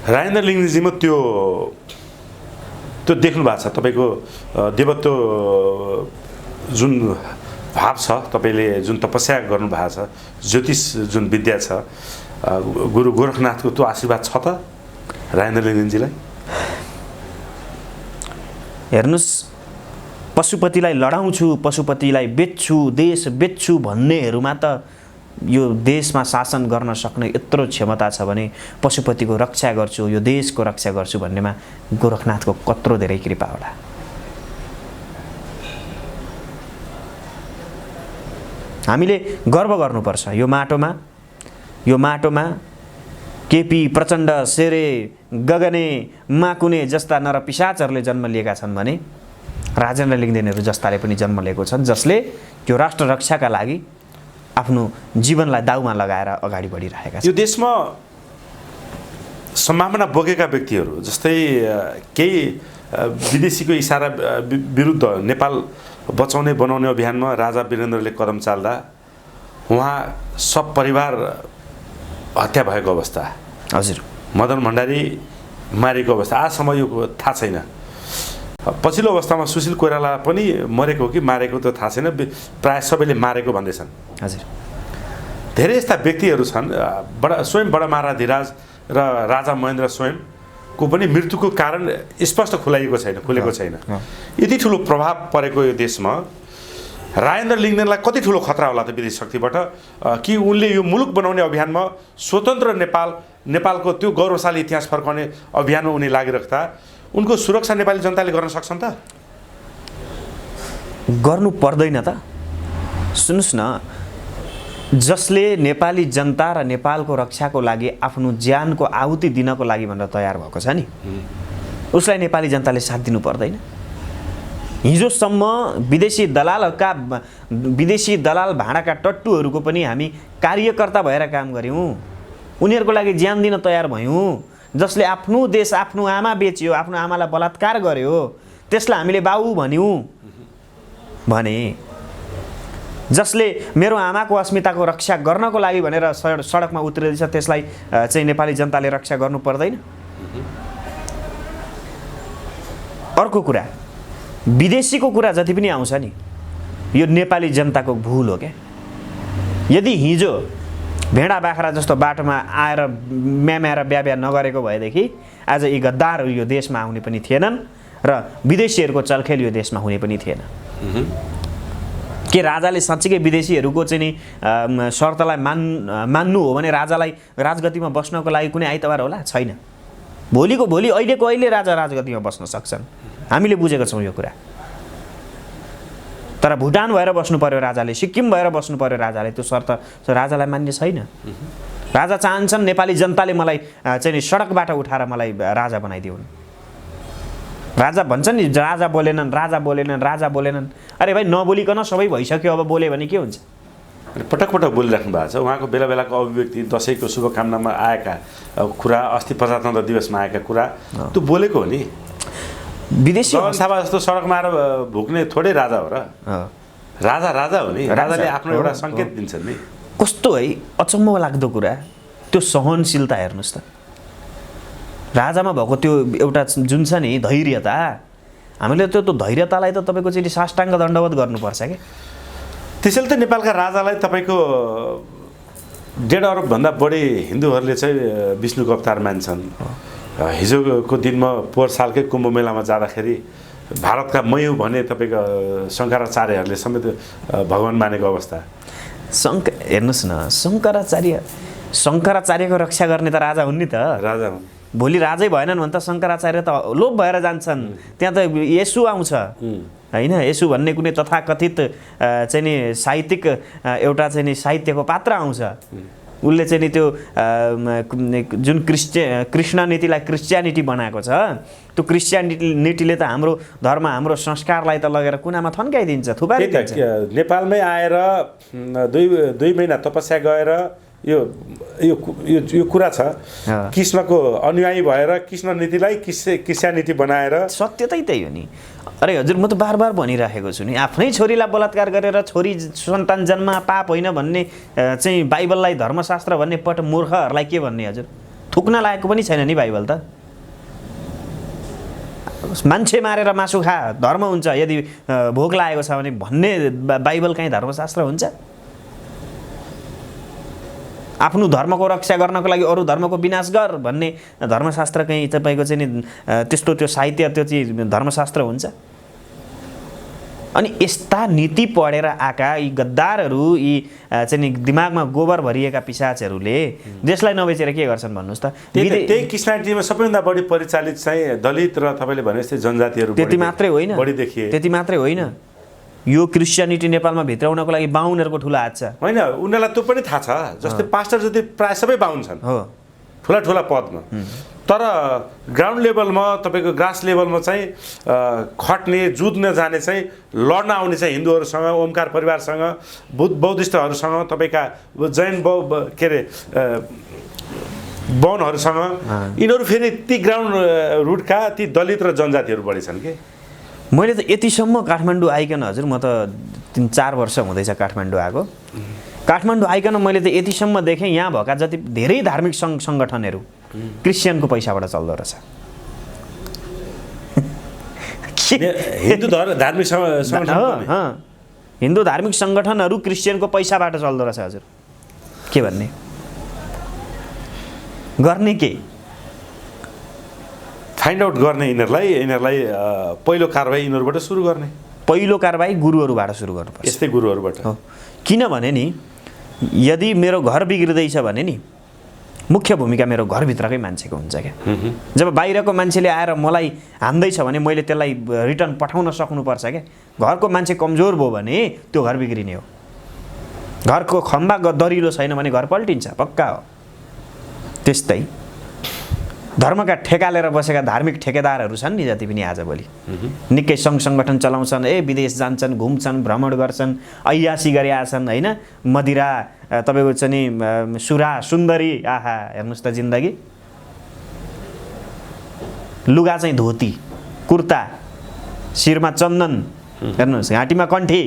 राजेन्द्र लिङदेनजीमा त्यो देख्नु भएको छ तपाईँको देवत्व जुन भाव छ, तपाईँले जुन तपस्या गर्नुभएको छ, ज्योतिष जुन विद्या छ, गुरु गोरखनाथको त्यो आशीर्वाद छ त राजेन्द्र लिङदेनजीलाई? हेर्नुहोस्, पशुपतिलाई लडाउँछु, पशुपतिलाई बेच्छु, देश बेच्छु भन्नेहरूमा त यो देशमा शासन गर्न सक्ने यत्रो क्षमता छ भने पशुपतिको रक्षा गर्छु, यो देशको रक्षा गर्छु भन्नेमा गोरखनाथको कत्रो धेरै कृपा होला। हामीले गर्व गर्नुपर्छ यो माटोमा केपी प्रचण्ड, शेरे, गगने, माकुने जस्ता नरपिशाचहरूले जन्म लिएका छन् भने राजेन्द्र लिङदेनहरू जस्ताले पनि जन्म लिएको छन्, जसले त्यो राष्ट्र रक्षाका लागि आफ्नो जीवनलाई दाउमा लगाएर अगाडि बढिरहेका छन्। यो देशमा सम्भावना बोकेका व्यक्तिहरू जस्तै केही विदेशीको इसारा विरुद्ध नेपाल बचाउने बनाउने अभियानमा राजा वीरेन्द्रले कदम चाल्दा उहाँ सब परिवार हत्या भएको अवस्था, हजुर मदन भण्डारी मारेको अवस्था आजसम्म यो थाहा छैन। पछिल्लो अवस्थामा सुशील कोइराला पनि मरेको कि मारेको त थाहा छैन, प्रायः सबैले मारेको भन्दैछन्। हजुर धेरै यस्ता व्यक्तिहरू छन्, स्वयं बडा महाराधिराज र राजा महेन्द्र स्वयंको पनि मृत्युको कारण स्पष्ट खुलेको छैन। यति ठुलो प्रभाव परेको यो देशमा राजेन्द्र लिङदेनलाई कति ठुलो खतरा होला त विदेशी शक्तिबाट? कि उनले यो मुलुक बनाउने अभियानमा स्वतन्त्र नेपालको त्यो गौरवशाली इतिहास फर्काउने अभियानमा उनी लागिराख्दा उनको सुरक्षा नेपाली जनताले गर्न सक्छन् त? गर्नु पर्दैन त? सुन्नुहोस् न, जसले नेपाली जनता र नेपालको रक्षाको लागि आफ्नो ज्यानको आहुति दिनको लागि भनेर तयार भएको छ नि, उसलाई नेपाली जनताले साथ दिनु पर्दैन? हिजोसम्म विदेशी दलाल भाँडाका टट्टुहरूको पनि हामी कार्यकर्ता भएर काम गऱ्यौँ, उनीहरूको लागि ज्यान दिन तयार भयौँ। जसले आफ्नो देश आफ्नो आमा बेच्यो, आफ्नो आमालाई बलात्कार गर्यो, त्यसलाई हामीले बाउ भन्यौँ भने, जसले मेरो आमाको अस्मिताको रक्षा गर्नको लागि भनेर सडकमा उत्रिँदैछ त्यसलाई चाहिँ नेपाली जनताले रक्षा गर्नु पर्दैन? अर्को कुरा, विदेशीको कुरा जति पनि आउँछ नि यो नेपाली जनताको भुल हो क्या। यदि हिजो भेडा बाख्रा जस्तो बाटोमा आएर म्याम्याएर ब्याब्या नगरेको भएदेखि आज यी गद्दारहरू यो देशमा आउने पनि थिएनन् र विदेशीहरूको चलखेल यो देशमा हुने पनि थिएन। के राजाले साँच्चीकै विदेशीहरूको चाहिँ नि शर्तलाई मान्नु हो भने राजालाई राजगद्दीमा बस्नको लागि कुनै आइतबार होला? छैन। भोलिको भोलि अहिलेको अहिले राजा राजगद्दीमा बस्न सक्छन्, हामीले बुझेको छौँ यो कुरा। तर भुटान भएर बस्नु पर्यो राजाले, सिक्किम भएर बस्नु पर्यो राजाले, त्यो शर्त राजालाई मान्य छैन। राजा चाहन्छन् नेपाली जनताले मलाई चाहिँ नि सडकबाट उठाएर मलाई राजा बनाइदिउन्। राजा भन्छन् नि राजा बोलेनन्। अरे भाइ नबोलिकन सबै भइसक्यो, अब बोले भने के हुन्छ? पटक बोलिराख्नु भएको छ उहाँको बेला बेलाको अभिव्यक्ति, दसैँको शुभकामनामा आएका कुरा, अस्ति प्रजातन्त्र दिवसमा आएका कुरा त्यो बोलेको हो नि। विदेशी सभा जस्तो सडकमा आएर भुक्ने थोरै राजा हो र? राजा हो नि, राजाले आफ्नो एउटा सङ्केत दिन्छन् नि। कस्तो है अचम्म लाग्दो कुरा, त्यो सहनशीलता हेर्नुहोस् त। राजामा भएको त्यो एउटा जुन छ नि धैर्यता, हामीले त्यो धैर्यतालाई त तपाईँको चाहिँ साष्टाङ्ग दण्डवत गर्नुपर्छ क्या। त्यसैले त नेपालका राजालाई तपाईँको 1.5 अरबभन्दा बढी हिन्दूहरूले चाहिँ विष्णुको अवतार मान्छन्। हिजोको दिनमा पोहोर सालकै कुम्भ मेलामा जाँदाखेरि भारतका मै हुँ भने तपाईँको शङ्कराचार्यहरूले समेत भगवान मानेको अवस्था। हेर्नुहोस् न, शङ्कराचार्यको रक्षा गर्ने त राजा हुन् नि त। राजा हुन्। भोलि राजै भएनन् भने त शङ्कराचार्य त लोप भएर जान्छन्। त्यहाँ त येशू आउँछ होइन। येशू भन्ने कुनै तथाकथित चाहिँ नि साहित्यिक एउटा चाहिँ नि साहित्यको पात्र आउँछ। उसले चाहिँ नि त्यो जुन कृष्ण नीतिलाई क्रिस्चियनिटी बनाएको छ, त्यो क्रिस्चियनिटीले त हाम्रो धर्म हाम्रो संस्कारलाई त लगेर कुनामा थन्काइदिन्छ, थुपारिदिन्छ। नेपालमै आएर 2 महिना तपस्या गएर यो कुरा छ, कृष्णको अनुयायी भएर कृष्ण नीतिलाई क्रिस्चियनिटी बनाएर। सत्यतै त्यही हो नि। अरे हजुर, म त बार बार भनिराखेको छु नि, आफ्नै छोरीलाई बलात्कार गरेर छोरी सन्तान जन्मा पाप होइन भन्ने चाहिँ बाइबललाई धर्मशास्त्र भन्ने पट मूर्खहरूलाई के भन्ने हजुर? थुक्न लागेको पनि छैन नि बाइबल त। मान्छे मारेर मासु खा धर्म हुन्छ यदि भोक लागेको छ भने भन्ने बाइबल कहीँ धर्मशास्त्र हुन्छ? आफ्नो धर्मको रक्षा गर्नको लागि अरू धर्मको विनाश गर भन्ने धर्मशास्त्र कहीँ तपाईँको चाहिँ नि त्यस्तो त्यो साहित्य त्यो चाहिँ धर्मशास्त्र हुन्छ? अनि यस्ता नीति पढेर आएका यी गद्दारहरू, यी चाहिँ नि दिमागमा गोबर भरिएका पिशाचहरूले देशलाई नबेचेर के गर्छन् भन्नुहोस् त? त्यही क्रिस्चियनिटीमा सबैभन्दा बढी परिचालित चाहिँ दलित र तपाईँले भने जस्तै जनजातिहरू त्यति मात्रै होइन, बढी देखिए। त्यति मात्रै होइन, यो क्रिस्चियनिटी नेपालमा भित्राउनको लागि बाहुनहरूको ठुलो हात छ होइन। उनीहरूलाई त्यो पनि थाहा छ, जस्तै पास्टर जति प्रायः सबै बाहुन छन् हो, ठुला ठुला पदमा। तर ग्राउन्ड लेभलमा तपाईँको ग्रास लेभलमा चाहिँ खट्ने जुझ्न जाने चाहिँ लड्न आउने चाहिँ हिन्दूहरूसँग, ओमकार परिवारसँग, बौद्धिस्टहरूसँग, तपाईँका जैन के अरे बौनहरूसँग, यिनीहरू फेरि ती ग्राउन्ड रुटका ती दलित र जनजातिहरू बढी छन् कि। मैले त यतिसम्म काठमाडौँ आइकन हजुर, म त 3-4 वर्ष हुँदैछ काठमाडौँ आएको। काठमाडौँ आइकन मैले त यतिसम्म देखेँ यहाँ भएका जति धेरै धार्मिक सङ्गठनहरू क्रिस्चियनको पैसाबाट चल्दो रहेछ। हिन्दू धार्मिक सङ्गठन, हिन्दू धार्मिक सङ्गठनहरू क्रिस्चियनको पैसाबाट चल्दो रहेछ हजुर। के भन्ने गर्ने के फाइन्ड आउट गर्ने यिनीहरूलाई पहिलो कारबाही यिनीहरूबाट सुरु गर्ने। पहिलो कारबाही गुरुहरूबाट सुरु गर्नुपर्छ। यस्तै गुरुहरूबाट हो। किनभने नि यदि मेरो घर बिग्रिँदैछ भने नि मुख्य भूमिका मेरो घरभित्रकै मान्छेको हुन्छ क्या। जब बाहिरको मान्छेले आएर मलाई हान्दैछ भने मैले त्यसलाई रिटर्न पठाउन सक्नुपर्छ क्या। घरको मान्छे कमजोर भयो भने त्यो घर बिग्रिने हो। घरको खम्बा दरिलो छैन भने घर पल्टिन्छ, पक्का हो। त्यस्तै धर्मका ठेका लिएर बसेका धार्मिक ठेकेदारहरू छन् नि जति पनि आजभोलि, निकै सङ्घ सङ्गठन चलाउँछन्, विदेश जान्छन्, घुम्छन्, भ्रमण गर्छन्, ऐयासी गरी आछन् होइन, मदिरा तपाईँको चाहिँ नि सुरा सुन्दरी, आहा हेर्नुहोस् त जिन्दगी। लुगा चाहिँ धोती कुर्ता, शिरमा चन्दन, हेर्नुहोस् घाँटीमा कण्ठी।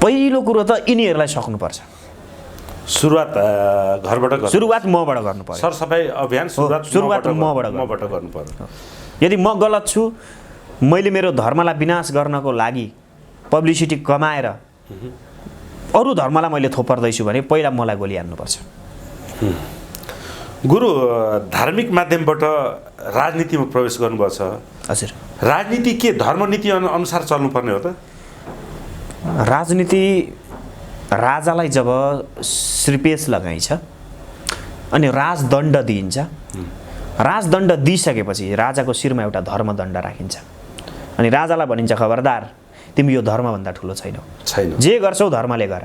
पहिलो कुरो त यिनीहरूलाई सक्नुपर्छ। सुरुवात घरबाट सुरुवात मबाट गर्नु पर्यो। सरसफाइ अभियान सुरुवात मबाट गर्नु पर्यो। यदि म गलत छु, मैले मेरो धर्मलाई विनाश गर्नको लागि पब्लिसिटी कमाएर अरू धर्मलाई मैले थोपर्दैछु भने पहिला मलाई गोली हान्नुपर्छ। गुरु धार्मिक माध्यमबाट राजनीतिमा प्रवेश गर्नुभएको छ हजुर। राजनीति के धर्मनीति अनुसार चल्नुपर्ने हो त? राजनीति राजालाई जब श्रीपेश लगाइन्छ अनि राजदण्ड दिइन्छ, राजदण्ड दिइसकेपछि राजाको शिरमा एउटा धर्मदण्ड राखिन्छ अनि राजालाई भनिन्छ खबरदार तिमी यो धर्मभन्दा ठुलो छैनौ, जे गर्छौ धर्मले गर।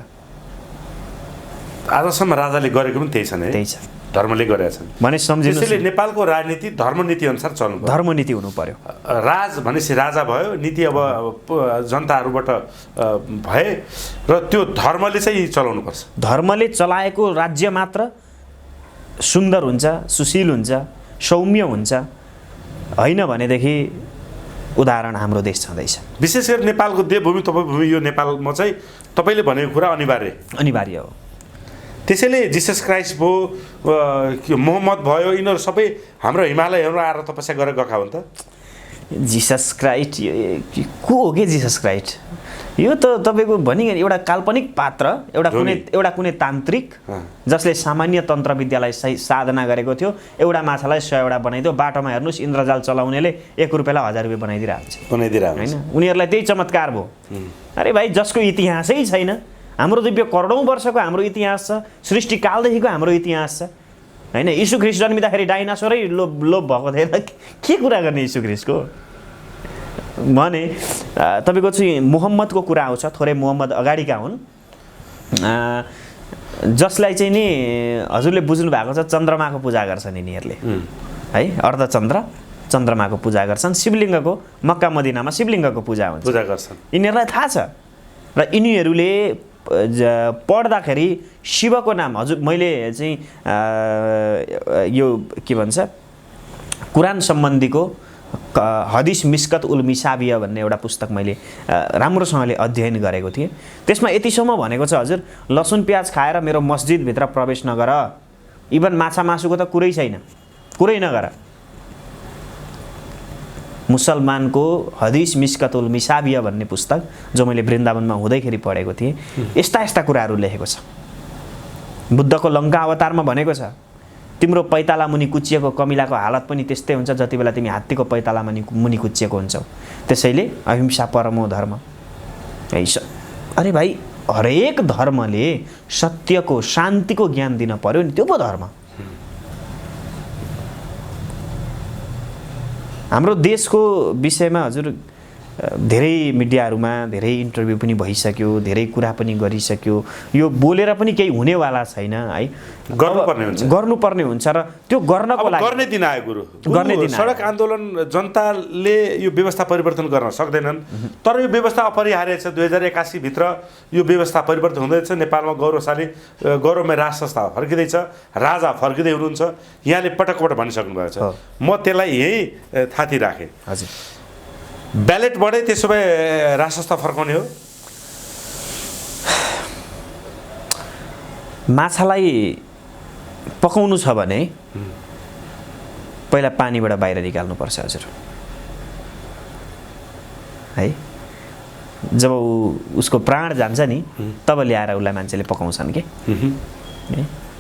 आजसम्म राजाले गरेको पनि त्यही छ नि, त्यही छ, धर्मले गरेका छन् भने सम्झिनुस्। त्यसैले नेपालको राजनीति धर्मनीति अनुसार चल्नु पर्यो। धर्मनीति हुनु पर्यो। राज भनेपछि राजा भयो, नीति अब जनताहरूबाट भए र त्यो धर्मले चाहिँ चलाउनु पर्छ। धर्मले चलाएको राज्य मात्र सुन्दर हुन्छ, सुशील हुन्छ, सौम्य हुन्छ, होइन भनेदेखि उदाहरण हाम्रो देश छँदैछ। विशेष गरी नेपालको देवभूमि तपोभूमि यो नेपालमा चाहिँ तपाईँले भनेको कुरा अनिवार्य हो। त्यसैले जिसस क्राइस्ट भयो मोहम्मद भयो यिनीहरू सबै हाम्रो हिमालयहरूमा आएर तपस्या गरेर गएका हुन् त। जिसस क्राइस्ट को हो के जिसस क्राइस्ट? यो त तपाईँको भनि एउटा काल्पनिक पात्र, एउटा कुनै तान्त्रिक जसले सामान्य तन्त्र विद्यालाई साधना गरेको थियो। एउटा माछालाई 100वटा बनाइदियो, बाटोमा हेर्नुहोस् इन्द्रजाल चलाउनेले 1 रुपियाँलाई 1000 रुपियाँ बनाइदिरहेको छ होइन। उनीहरूलाई त्यही चमत्कार भयो। अरे भाइ, जसको इतिहासै छैन। हाम्रो दिव्य करोडौँ वर्षको हाम्रो इतिहास छ, सृष्टिकालदेखिको हाम्रो इतिहास छ होइन। यीशु ख्रीष्ट जन्मिँदाखेरि डाइनासोरै लोप भएको थिएन। के कुरा गर्ने यीशु ख्रीष्टको भने तपाईँको चाहिँ मोहम्मदको कुरा आउँछ। थोरै मोहम्मद अगाडिका हुन्, जसलाई चाहिँ नि हजुरले बुझ्नु भएको छ चन्द्रमाको पूजा गर्छन् यिनीहरूले है। चन्द्रमाको पूजा गर्छन्। शिवलिङ्गको मक्का मदिनामा शिवलिङ्गको पूजा हुन्छ, पूजा गर्छन्। यिनीहरूलाई थाहा छ र यिनीहरूले पढ्दाखेरि शिवको नाम, हजुर मैले चाहिँ यो के भन्छ कुरान सम्बन्धीको हदिस मिस्कत उल मिसाबिया भन्ने एउटा पुस्तक मैले राम्रोसँगले अध्ययन गरेको थिएँ। त्यसमा यतिसम्म भनेको छ, हजुर लसुन प्याज खाएर मेरो मस्जिदभित्र प्रवेश नगर। इभन माछा मासुको त कुरै छैन, कुरै नगर। मुसलमानको हदिस मिस्कत उल मिसाबिया भन्ने पुस्तक जो मैले वृन्दावनमा हुँदैखेरि पढेको थिएँ, यस्ता कुराहरू लेखेको छ। बुद्धको लङ्का अवतारमा भनेको छ तिम्रो पैताला मुनि कुच्चिएको कमिलाको हालत पनि त्यस्तै हुन्छ जति बेला तिमी हात्तीको पैताला मुनि कुच्चिएको हुन्छौ। त्यसैले अहिंसा परमो धर्म। अरे भाइ, हरेक धर्मले सत्यको शान्तिको ज्ञान दिन पर्यो नि, त्यो पो धर्म। हाम्रो देशको विषयमा हजुर धेरै मिडियाहरूमा धेरै इन्टरभ्यू पनि भइसक्यो, धेरै कुरा पनि गरिसक्यो। यो बोलेर पनि केही हुनेवाला छैन है। गर्नुपर्ने हुन्छ र त्यो गर्नको लागि गर्ने दिन आयो गुरु। सडक आन्दोलन जनताले यो व्यवस्था परिवर्तन गर्न सक्दैनन्, तर यो व्यवस्था अपरिहार्य छ। 2081 भित्र यो व्यवस्था परिवर्तन हुँदैछ। नेपालमा गौरवमय राज संस्था फर्किँदैछ, राजा फर्किँदै हुनुहुन्छ। यहाँले पटकपटक भनिसक्नु भएको छ। म त्यसलाई यही थाती राखेँ। हजुर, ब्यालेटबाटै त्यसो भए राज संस्था फर्काउने हो। माछालाई पकाउनु छ भने पहिला पानीबाट बाहिर निकाल्नुपर्छ हजुर है। जब उसको प्राण जान्छ नि तब ल्याएर उसलाई मान्छेले पकाउँछन् के।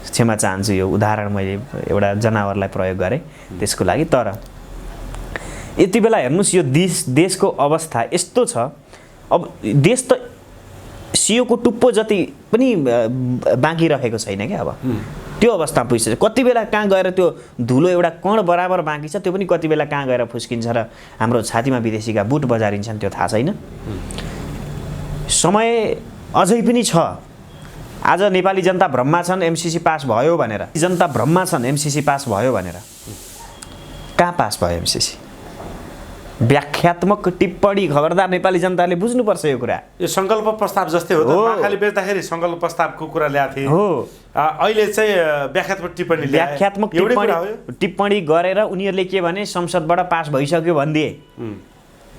क्षमा चाहन्छु, यो उदाहरण मैले एउटा जनावरलाई प्रयोग गरेँ त्यसको लागि। तर यति बेला हेर्नुहोस् यो देशको अवस्था यस्तो छ। अब देश त सियोको टुप्पो जति पनि बाँकी रहेको छैन क्या। अब त्यो अवस्था पुगिसक्यो। कति बेला कहाँ गएर त्यो धुलो एउटा कण बराबर बाँकी छ, त्यो पनि कति बेला कहाँ गएर फुस्किन्छ र हाम्रो छातीमा विदेशीका बुट बजारिन्छन्, त्यो थाहा छैन। समय अझै पनि छ। आज नेपाली जनता भ्रममा छन् एमसीसी पास भयो भनेर, जनता भ्रममा छन् एमसीसी पास भयो भनेर। कहाँ पास भयो एमसीसी? व्याख्यात्मक टिप्पणी। खबरदार नेपाली जनताले बुझ्नुपर्छ यो कुरा। यो सङ्कल्प प्रस्ताव जस्तै हो। खाली बेच्दाखेरि सङ्कल्प प्रस्तावको कुरा ल्याएको थिए हो। अहिले चाहिँ व्याख्यात्मक टिप्पणी गरेर उनीहरूले के भने संसदबाट पास भइसक्यो भनिदिए।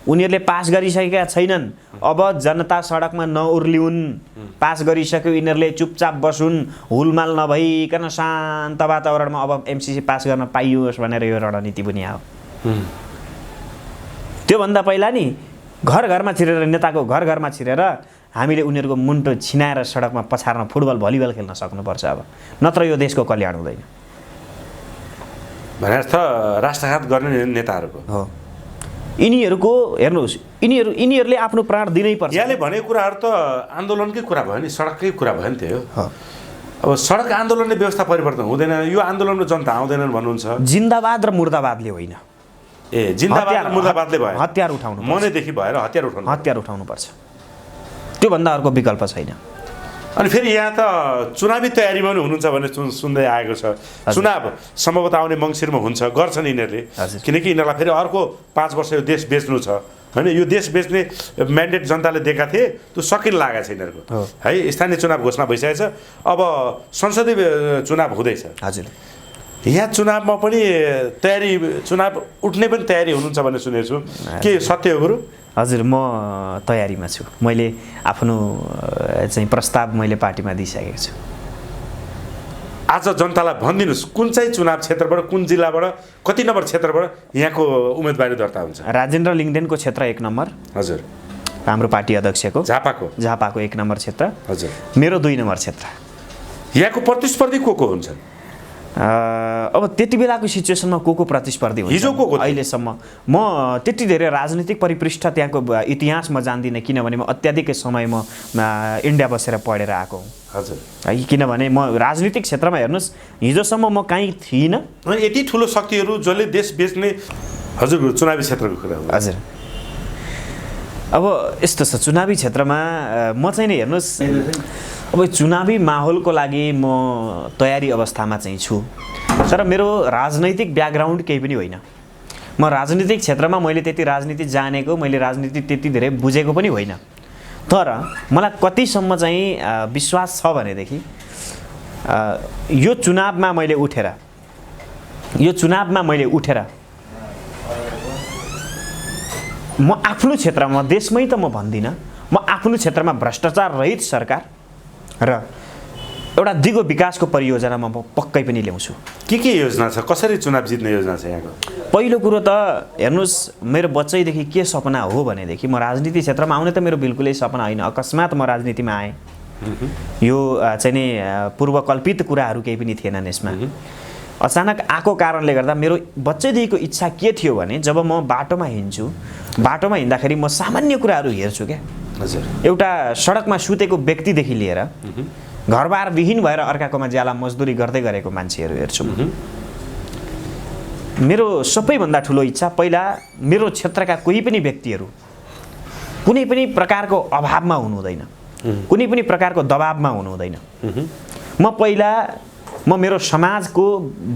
उनीहरूले पास गरिसकेका छैनन्। अब जनता सडकमा नउर्लिउन्। पास गरिसक्यो, यिनीहरूले चुपचाप बसुन्, हुलमाल नभइकन शान्त वातावरणमा अब एमसीसी पास गर्न पाइयोस् भनेर यो रणनीति पनि आयो। त्योभन्दा पहिला नि घर-घरमा छिरेर, नेताको घर-घरमा छिरेर हामीले उनीहरूको मुन्टो छिनाएर सडकमा पछार्न फुटबल भलिबल खेल्न सक्नुपर्छ। अब नत्र यो देशको कल्याण हुँदैन। भने अर्थ राष्ट्रघात गर्ने नेताहरूको हो यिनीहरूको। हेर्नुहोस्, यिनीहरूले आफ्नो प्राण दिनै पर्छ। यहाँले भनेको कुराहरू त आन्दोलनकै कुरा भयो नि, सडककै कुरा भयो नि त्यो। अब सडक आन्दोलनले व्यवस्था परिवर्तन हुँदैन, यो आन्दोलनमा जनता आउँदैनन् भन्नुहुन्छ। जिन्दाबाद र मुर्दाबादले होइन। जिन्दाबाद मुर्दाबादले भयो। हतियार उठाउनु, मनैदेखि भएर हतियार उठाउनुपर्छ। त्योभन्दा अर्को विकल्प छैन। अनि फेरि यहाँ त चुनावी तयारीमा पनि हुनुहुन्छ भन्ने सुन्दै आएको छ। चुनाव सम्भवतः आउने मङ्सिरमा हुन्छ, गर्छन् यिनीहरूले। किनकि यिनीहरूलाई फेरि अर्को 5 वर्ष यो देश बेच्नु छ होइन। यो देश बेच्ने म्यान्डेट जनताले दिएका थिए, त्यो सकिन लागेको छ यिनीहरूको है। स्थानीय चुनाव घोषणा भइसकेको छ, अब संसदीय चुनाव हुँदैछ। हजुर, यहाँ चुनावमा पनि तयारी, चुनाव उठ्ने पनि तयारी हुनुहुन्छ भन्ने सुनेको छु। के सत्य हो गुरु? हजुर, म तयारीमा छु। मैले आफ्नो चाहिँ प्रस्ताव मैले पार्टीमा दिइसकेको छु। आज जनतालाई भनिदिनुहोस् कुन चाहिँ चुनाव क्षेत्रबाट कुन जिल्लाबाट कति नम्बर क्षेत्रबाट यहाँको उम्मेदवारी दर्ता हुन्छ? राजेन्द्र लिङदेनको क्षेत्र 1 नम्बर। हजुर। हाम्रो पार्टी अध्यक्षको झापाको 1 नम्बर क्षेत्र। हजुर। मेरो 2 नम्बर क्षेत्र। यहाँको प्रतिस्पर्धी को हुन्छन्? अब त्यति बेलाको सिचुएसनमा को प्रतिस्पर्धी हुन्छ हिजो को अहिलेसम्म म त्यति धेरै राजनीतिक परिपृष्ठ त्यहाँको इतिहास म जान्दिनँ, किनभने म अत्याधिक समय म इन्डिया बसेर पढेर आएको हुँ। हजुर। है, किनभने म राजनीतिक क्षेत्रमा हेर्नुहोस् हिजोसम्म म कहीँ थिइनँ। यति ठुलो शक्तिहरू जसले देश बेच्ने हजुर चुनावी क्षेत्रको कुरा हो। हजुर। अब यस्तो छ चुनावी क्षेत्रमा म चाहिँ नि हेर्नुहोस् अब चुनावी माहौलको लागि म तयारी अवस्थामा चाहिँ छु, तर मेरो राजनैतिक ब्याकग्राउन्ड केही पनि होइन। म राजनीतिक क्षेत्रमा मैले त्यति राजनीति जानेको, मैले राजनीति त्यति धेरै बुझेको पनि होइन। तर मलाई कतिसम्म चाहिँ विश्वास छ भनेदेखि यो चुनावमा मैले उठेर म आफ्नो क्षेत्रमा देशमै त म भन्दिनँ, म आफ्नो क्षेत्रमा भ्रष्टाचार रहित सरकार र एउटा दिगो विकासको परियोजनामा म पक्कै पनि ल्याउँछु। के योजना छ? कसरी चुनाव जित्ने योजना छ यहाँको? पहिलो कुरो त हेर्नुहोस् मेरो बच्चैदेखि के सपना हो भनेदेखि म राजनीति क्षेत्रमा आउने त मेरो बिल्कुलै सपना होइन। अकस्मात म राजनीतिमा आएँ, यो चाहिँ नि पूर्वकल्पित कुराहरू केही पनि थिएनन् यसमा। अचानक आएको कारणले गर्दा मेरो बच्चैदेखिको इच्छा के थियो भने जब म बाटोमा हिँड्छु, बाटोमा हिँड्दाखेरि म सामान्य कुराहरू हेर्छु क्या। हजुर। एउटा सडकमा सुतेको व्यक्तिदेखि लिएर घरबार विहीन भएर अर्काकोमा ज्याला मजदुरी गर्दै गरेको मान्छेहरू हेर्छु। मेरो सबैभन्दा ठुलो इच्छा पहिला मेरो क्षेत्रका कोही पनि व्यक्तिहरू कुनै पनि प्रकारको अभावमा हुनु हुँदैन, कुनै पनि प्रकारको दबावमा हुनु हुँदैन। म मेरो समाजको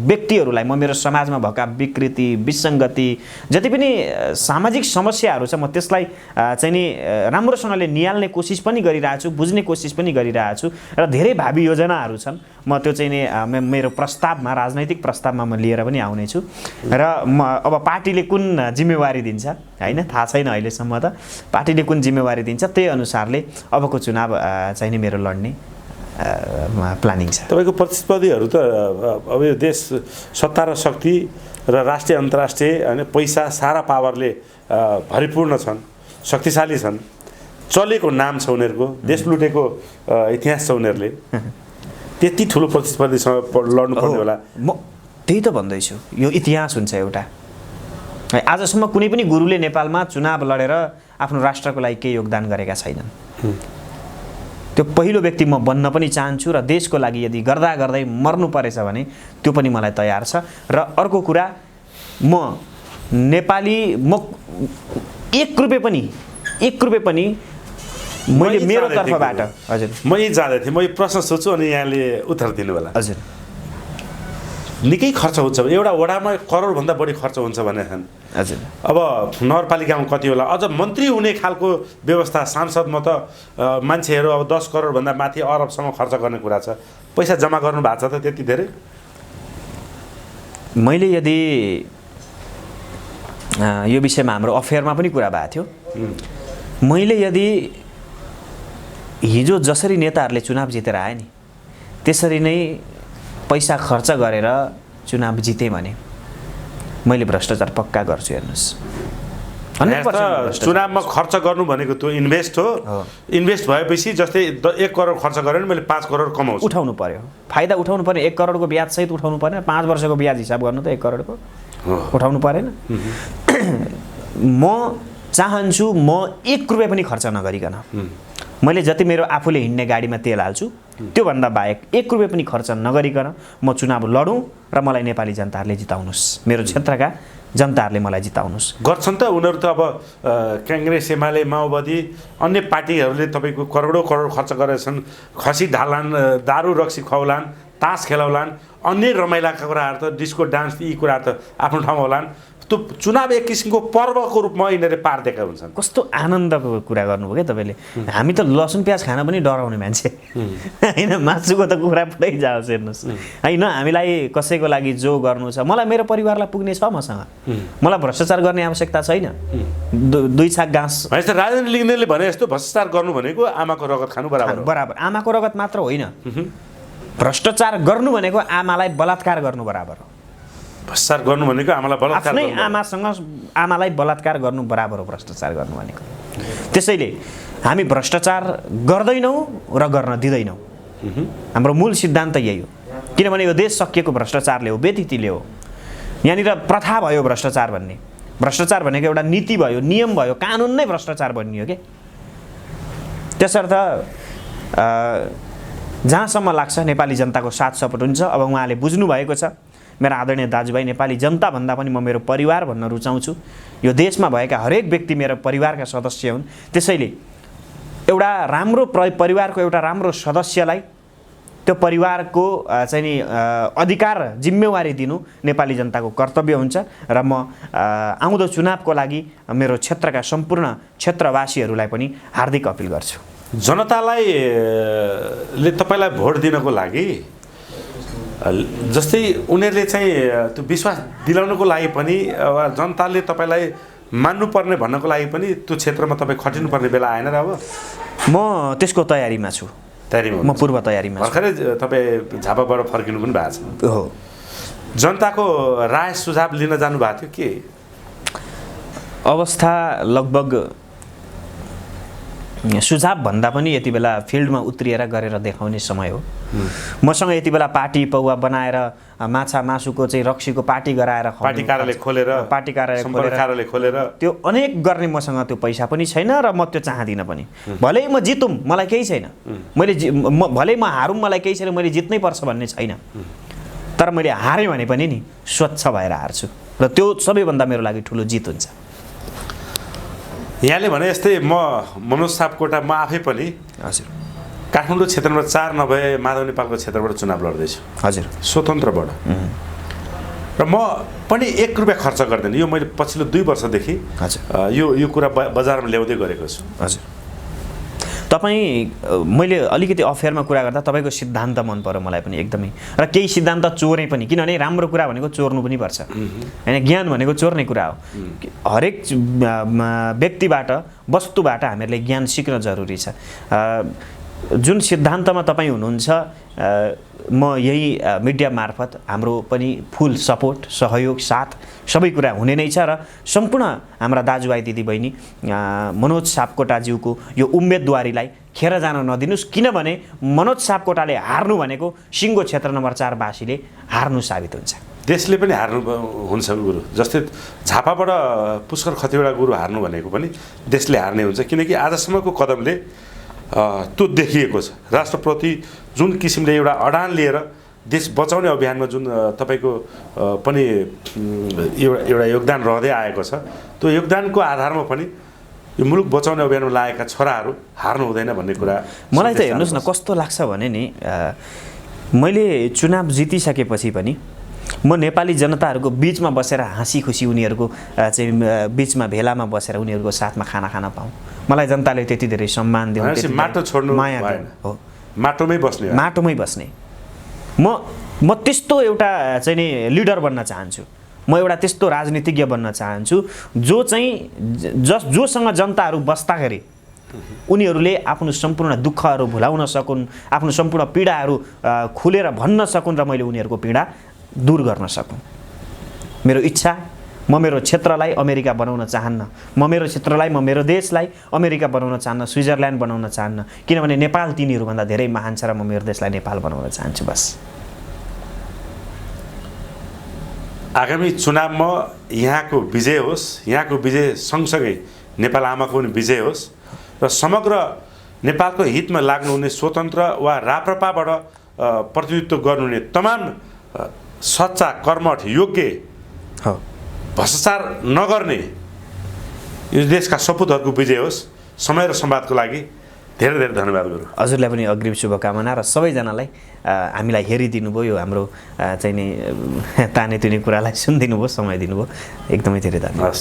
व्यक्तिहरूलाई, म मेरो समाजमा भएका विकृति विसङ्गति जति पनि सामाजिक समस्याहरू छ म त्यसलाई चाहिँ नि राम्रोसँगले निहाल्ने कोसिस पनि गरिरहेको छु, बुझ्ने कोसिस पनि गरिरहेको छु र धेरै भावी योजनाहरू छन्। म त्यो चाहिँ नि मेरो प्रस्तावमा, राजनैतिक प्रस्तावमा म लिएर पनि आउनेछु र अब पार्टीले कुन जिम्मेवारी दिन्छ होइन थाहा छैन अहिलेसम्म त। पार्टीले कुन जिम्मेवारी दिन्छ त्यही अनुसारले अबको चुनाव चाहिँ नि मेरो लड्ने प्लानिङ छ। तपाईँको प्रतिस्पर्धीहरू त अब यो देश सत्ता र शक्ति र राष्ट्रिय अन्तर्राष्ट्रिय होइन पैसा सारा पावरले भरिपूर्ण छन्, शक्तिशाली छन्, चलेको नाम छ उनीहरूको, देश लुटेको इतिहास छ उनीहरूले। त्यति ठुलो प्रतिस्पर्धीसँग लड्नुपर्ने होला। म त्यही त भन्दैछु, यो इतिहास हुन्छ एउटा। आजसम्म कुनै पनि गुरुले नेपालमा चुनाव लडेर आफ्नो राष्ट्रको लागि केही योगदान गरेका छैनन्। त्यो पहिलो व्यक्ति म बन्न पनि चाहन्छु र देशको लागि यदि गर्दा गर्दै मर्नु परेछ भने त्यो पनि मलाई तयार छ। र अर्को कुरा म नेपाली म 1 रुपैयाँ पनि मैले मेरो तर्फबाट हजुर म यही जाँदै थिएँ, म यो प्रश्न सोध्छु अनि यहाँले उत्तर दिनु होला। हजुर। निकै खर्च हुन्छ, एउटा वडामा करोडभन्दा बढी खर्च हुन्छ भने छन्। हजुर। अब नगरपालिकामा कति होला, अझ मन्त्री हुने खालको व्यवस्था, सांसदमा त मान्छेहरू अब 10 करोडभन्दा माथि अरबसम्म खर्च गर्ने कुरा छ। पैसा जम्मा गर्नु भएको छ त त्यति धेरै? मैले यदि यो विषयमा हाम्रो अफेयरमा पनि कुरा भएको थियो, मैले यदि हिजो जसरी नेताहरूले चुनाव जितेर आए नि त्यसरी नै पैसा खर्च गरेर चुनाव जितेँ भने मैले भ्रष्टाचार पक्का गर्छु। हेर्नुहोस्, चुनावमा खर्च गर्नु भनेको त्यो इन्भेस्ट हो। इन्भेस्ट भएपछि जस्तै 1 करोड खर्च गरेँ भने मैले 5 करोड कमाउँछु। उठाउनु पर्यो, फाइदा उठाउनु पर्यो। 1 करोडको ब्याज सहित उठाउनु परेन, 5 वर्षको ब्याज हिसाब गर्नु त 1 करोडको उठाउनु परेन। म चाहन्छु म 1 रुपैयाँ पनि खर्च नगरिकन मैले जति मेरो आफूले हिँड्ने गाडीमा तेल हाल्छु त्योभन्दा बाहेक 1 रुपैयाँ पनि खर्च नगरिकन म चुनाव लडौँ र मलाई नेपाली जनताहरूले जिताउनुहोस्, मेरो क्षेत्रका जनताहरूले मलाई जिताउनुहोस्। गर्छन् त उनीहरू त। अब काङ्ग्रेस, एमाले, माओवादी अन्य पार्टीहरूले तपाईँको करोडौँ करोड खर्च गरेछन्। खसी ढालान्, दारू रक्सी खुवाउलान्, तास खेलाउलान्, अन्य रमाइलाका कुराहरू त डिस्को डान्स यी कुराहरू त आफ्नो ठाउँमा होलान्। त्यो चुनाव एक किसिमको पर्वको रूपमा यिनीहरूले पार दिएका हुन्छन्। कस्तो आनन्दको कुरा गर्नुभयो क्या तपाईँले। हामी त लसुन प्याज खान पनि डराउने मान्छे होइन, मासुको त कुरा पुरै जाओस् हेर्नुहोस् होइन। हामीलाई कसैको लागि जो गर्नु छ, मलाई मेरो परिवारलाई पुग्ने छ मसँग, मलाई भ्रष्टाचार गर्ने आवश्यकता छैन। 2 छाक घाँस राजेन्द्र लिङदेनले भने जस्तो भ्रष्टाचार गर्नु भनेको आमाको रगत खानु बराबर। आमाको रगत मात्र होइन, भ्रष्टाचार गर्नु भनेको आमालाई बलात्कार गर्नु बराबर हो। भ्रष्टाचार गर्नु भनेको आमालाई बलात्कार आफ्नै गर्नु। आमासँग आमालाई बलात्कार गर्नु बराबर हो भ्रष्टाचार गर्नु भनेको। त्यसैले हामी भ्रष्टाचार गर्दैनौँ र गर्न दिँदैनौँ। हाम्रो मूल सिद्धान्त यही हो। किनभने यो देश सकिएको भ्रष्टाचारले हो, व्यतिथिले हो। यहाँनिर प्रथा भयो भ्रष्टाचार भन्ने। भ्रष्टाचार भनेको एउटा नीति भयो, नियम भयो, कानुन नै भ्रष्टाचार बनियो के। त्यसर्थ जहाँसम्म लाग्छ नेपाली जनताको साथ सपोर्ट हुन्छ। अब उहाँले बुझ्नु भएको छ, मेरा आदरणीय दाजुभाइ, नेपाली जनता भन्दा पनि म मेरो परिवार भन्न रुचाउँछु। यो देशमा भएका हरेक व्यक्ति मेरो परिवारका सदस्य हुन्। त्यसैले एउटा राम्रो परिवारको एउटा राम्रो सदस्यलाई त्यो परिवारको चाहिँ नि अधिकार जिम्मेवारी दिनु नेपाली जनताको कर्तव्य हुन्छ। र म आउँदो चुनावको लागि मेरो क्षेत्रका सम्पूर्ण क्षेत्रवासीहरूलाई पनि हार्दिक अपिल गर्छु। जनतालाई ले तपाईँलाई भोट दिनको लागि जस्तै उनीहरूले चाहिँ त्यो विश्वास दिलाउनको लागि पनि जनताले तपाईँलाई मान्नुपर्ने भन्नको लागि पनि त्यो क्षेत्रमा तपाईँ खटिनुपर्ने बेला आएन र? अब म त्यसको तयारीमा छु। म पूर्व तयारीमा छु। भर्खरै तपाईँ झापाबाट फर्किनु पनि भएको छ। हो। जनताको राय सुझाव लिन जानु भएको थियो के? अवस्था लगभग सुझाव भन्दा पनि यति बेला फिल्डमा उत्रिएर गरेर देखाउने समय हो। मसँग यति बेला पार्टी पौवा बनाएर माछा मासुको चाहिँ रक्सीको पार्टी गराएर पार्टी कार्यालय खोलेर त्यो अनेक गर्ने मसँग त्यो पैसा पनि छैन र म त्यो चाहदिनँ पनि। भलै म जितौँ मलाई केही छैन, भलै म हारौँ मलाई केही छैन, मैले जित्नै पर्छ भन्ने छैन। तर मैले हारेँ भने पनि नि स्वच्छ भएर हार्छु र त्यो सबैभन्दा मेरो लागि ठुलो जित हुन्छ। यहाँले भने जस्तै मनोज सापकोटा म आफै पनि हजुर काठमाडौँ क्षेत्रमा 4 नभए माधव नेपालको क्षेत्रबाट चुनाव लड्दैछु। हजुर स्वतन्त्रबाट। र म पनि 1 रुपैयाँ खर्च गर्दैन। यो मैले पछिल्लो 2 वर्षदेखि यो कुरा बजारमा ल्याउँदै गरेको छु। हजुर तपाईँ मैले अलिकति अफेयरमा कुरा गर्दा तपाईँको सिद्धान्त मन पर्यो मलाई पनि एकदमै। र केही सिद्धान्त चोरेँ पनि, किनभने राम्रो कुरा भनेको चोर्नु पनि पर्छ हैन। ज्ञान भनेको चोर्ने कुरा हो। हरेक व्यक्तिबाट वस्तुबाट हामीहरूले ज्ञान सिक्न जरुरी छ। जुन सिद्धान्तमा तपाईँ हुनुहुन्छ म यही मिडिया मार्फत हाम्रो पनि फुल सपोर्ट सहयोग साथ सबै कुरा हुने नै छ। र सम्पूर्ण हाम्रा दाजुभाइ दिदीबहिनी मनोज सापकोटाज्यूको यो उम्मेदवारीलाई खेर जान नदिनुस्। किनभने मनोज सापकोटाले हार्नु भनेको सिङ्गो क्षेत्र नम्बर 4 वासीले हार्नु साबित हुन्छ। देशले पनि हार्नु हुन्छ गुरु। जस्तै झापाबाट पुष्कर खतिवडा गुरु हार्नु भनेको पनि देशले हार्ने हुन्छ। किनकि आजसम्मको कदमले त्यो देखिएको छ। राष्ट्रप्रति जुन किसिमले एउटा अडान लिएर देश बचाउने अभियानमा जुन तपाईँको पनि एउटा योगदान रहँदै आएको छ, त्यो योगदानको आधारमा पनि यो मुलुक बचाउने अभियानमा लागेका छोराहरू हार्नु हुँदैन भन्ने कुरा मलाई त हेर्नुहोस् न कस्तो लाग्छ भने नि मैले चुनाव जितिसकेपछि पनि म नेपाली जनताहरूको बिचमा बसेर हाँसी खुसी उनीहरूको चाहिँ बिचमा भेलामा बसेर उनीहरूको साथमा खाना खान पाऊँ। मलाई जनताले त्यति धेरै सम्मान दिनु, माटो छोड्नु माया हो, माटोमै बस्ने म त्यस्तो एउटा चाहिँ नि लिडर बन्न चाहन्छु। म एउटा त्यस्तो राजनीतिज्ञ बन्न चाहन्छु जोसँग जनताहरू बस्दाखेरि उनीहरूले आफ्नो सम्पूर्ण दुःखहरू भुलाउन सकुन्, आफ्नो सम्पूर्ण पीडाहरू खुलेर भन्न सकुन् र मैले उनीहरूको पीडा दूर गर्न सकूँ। मेरो इच्छा, म मेरो क्षेत्रलाई अमेरिका बनाउन चाहन्न। म मेरो क्षेत्रलाई, म मेरो देशलाई अमेरिका बनाउन चाहन्न, स्विजरल्यान्ड बनाउन चाहन्न। किनभने नेपाल तिनीहरूभन्दा धेरै महान छ र म मेरो देशलाई नेपाल बनाउन चाहन्छु। बस आगामी चुनावमा यहाँको विजय होस्, यहाँको विजय सँगसँगै नेपाल आमाको पनि विजय होस् र समग्र नेपालको हितमा लाग्नुहुने स्वतन्त्र वा राप्रपाबाट प्रतिनिधित्व गर्नुहुने तमाम सच्चा कर्मठ योग्य भ्रष्टाचार नगर्ने यो देशका सपुतहरूको विजय होस्। समय र संवादको लागि धेरै धेरै धन्यवाद गुरु। हजुरलाई पनि अग्रिम शुभकामना र सबैजनालाई हामीलाई हेरिदिनु भयो, यो हाम्रो चाहिँ नि ताने तुने कुरालाई सुनिदिनु भयो, समय दिनुभयो, एकदमै धेरै धन्यवाद।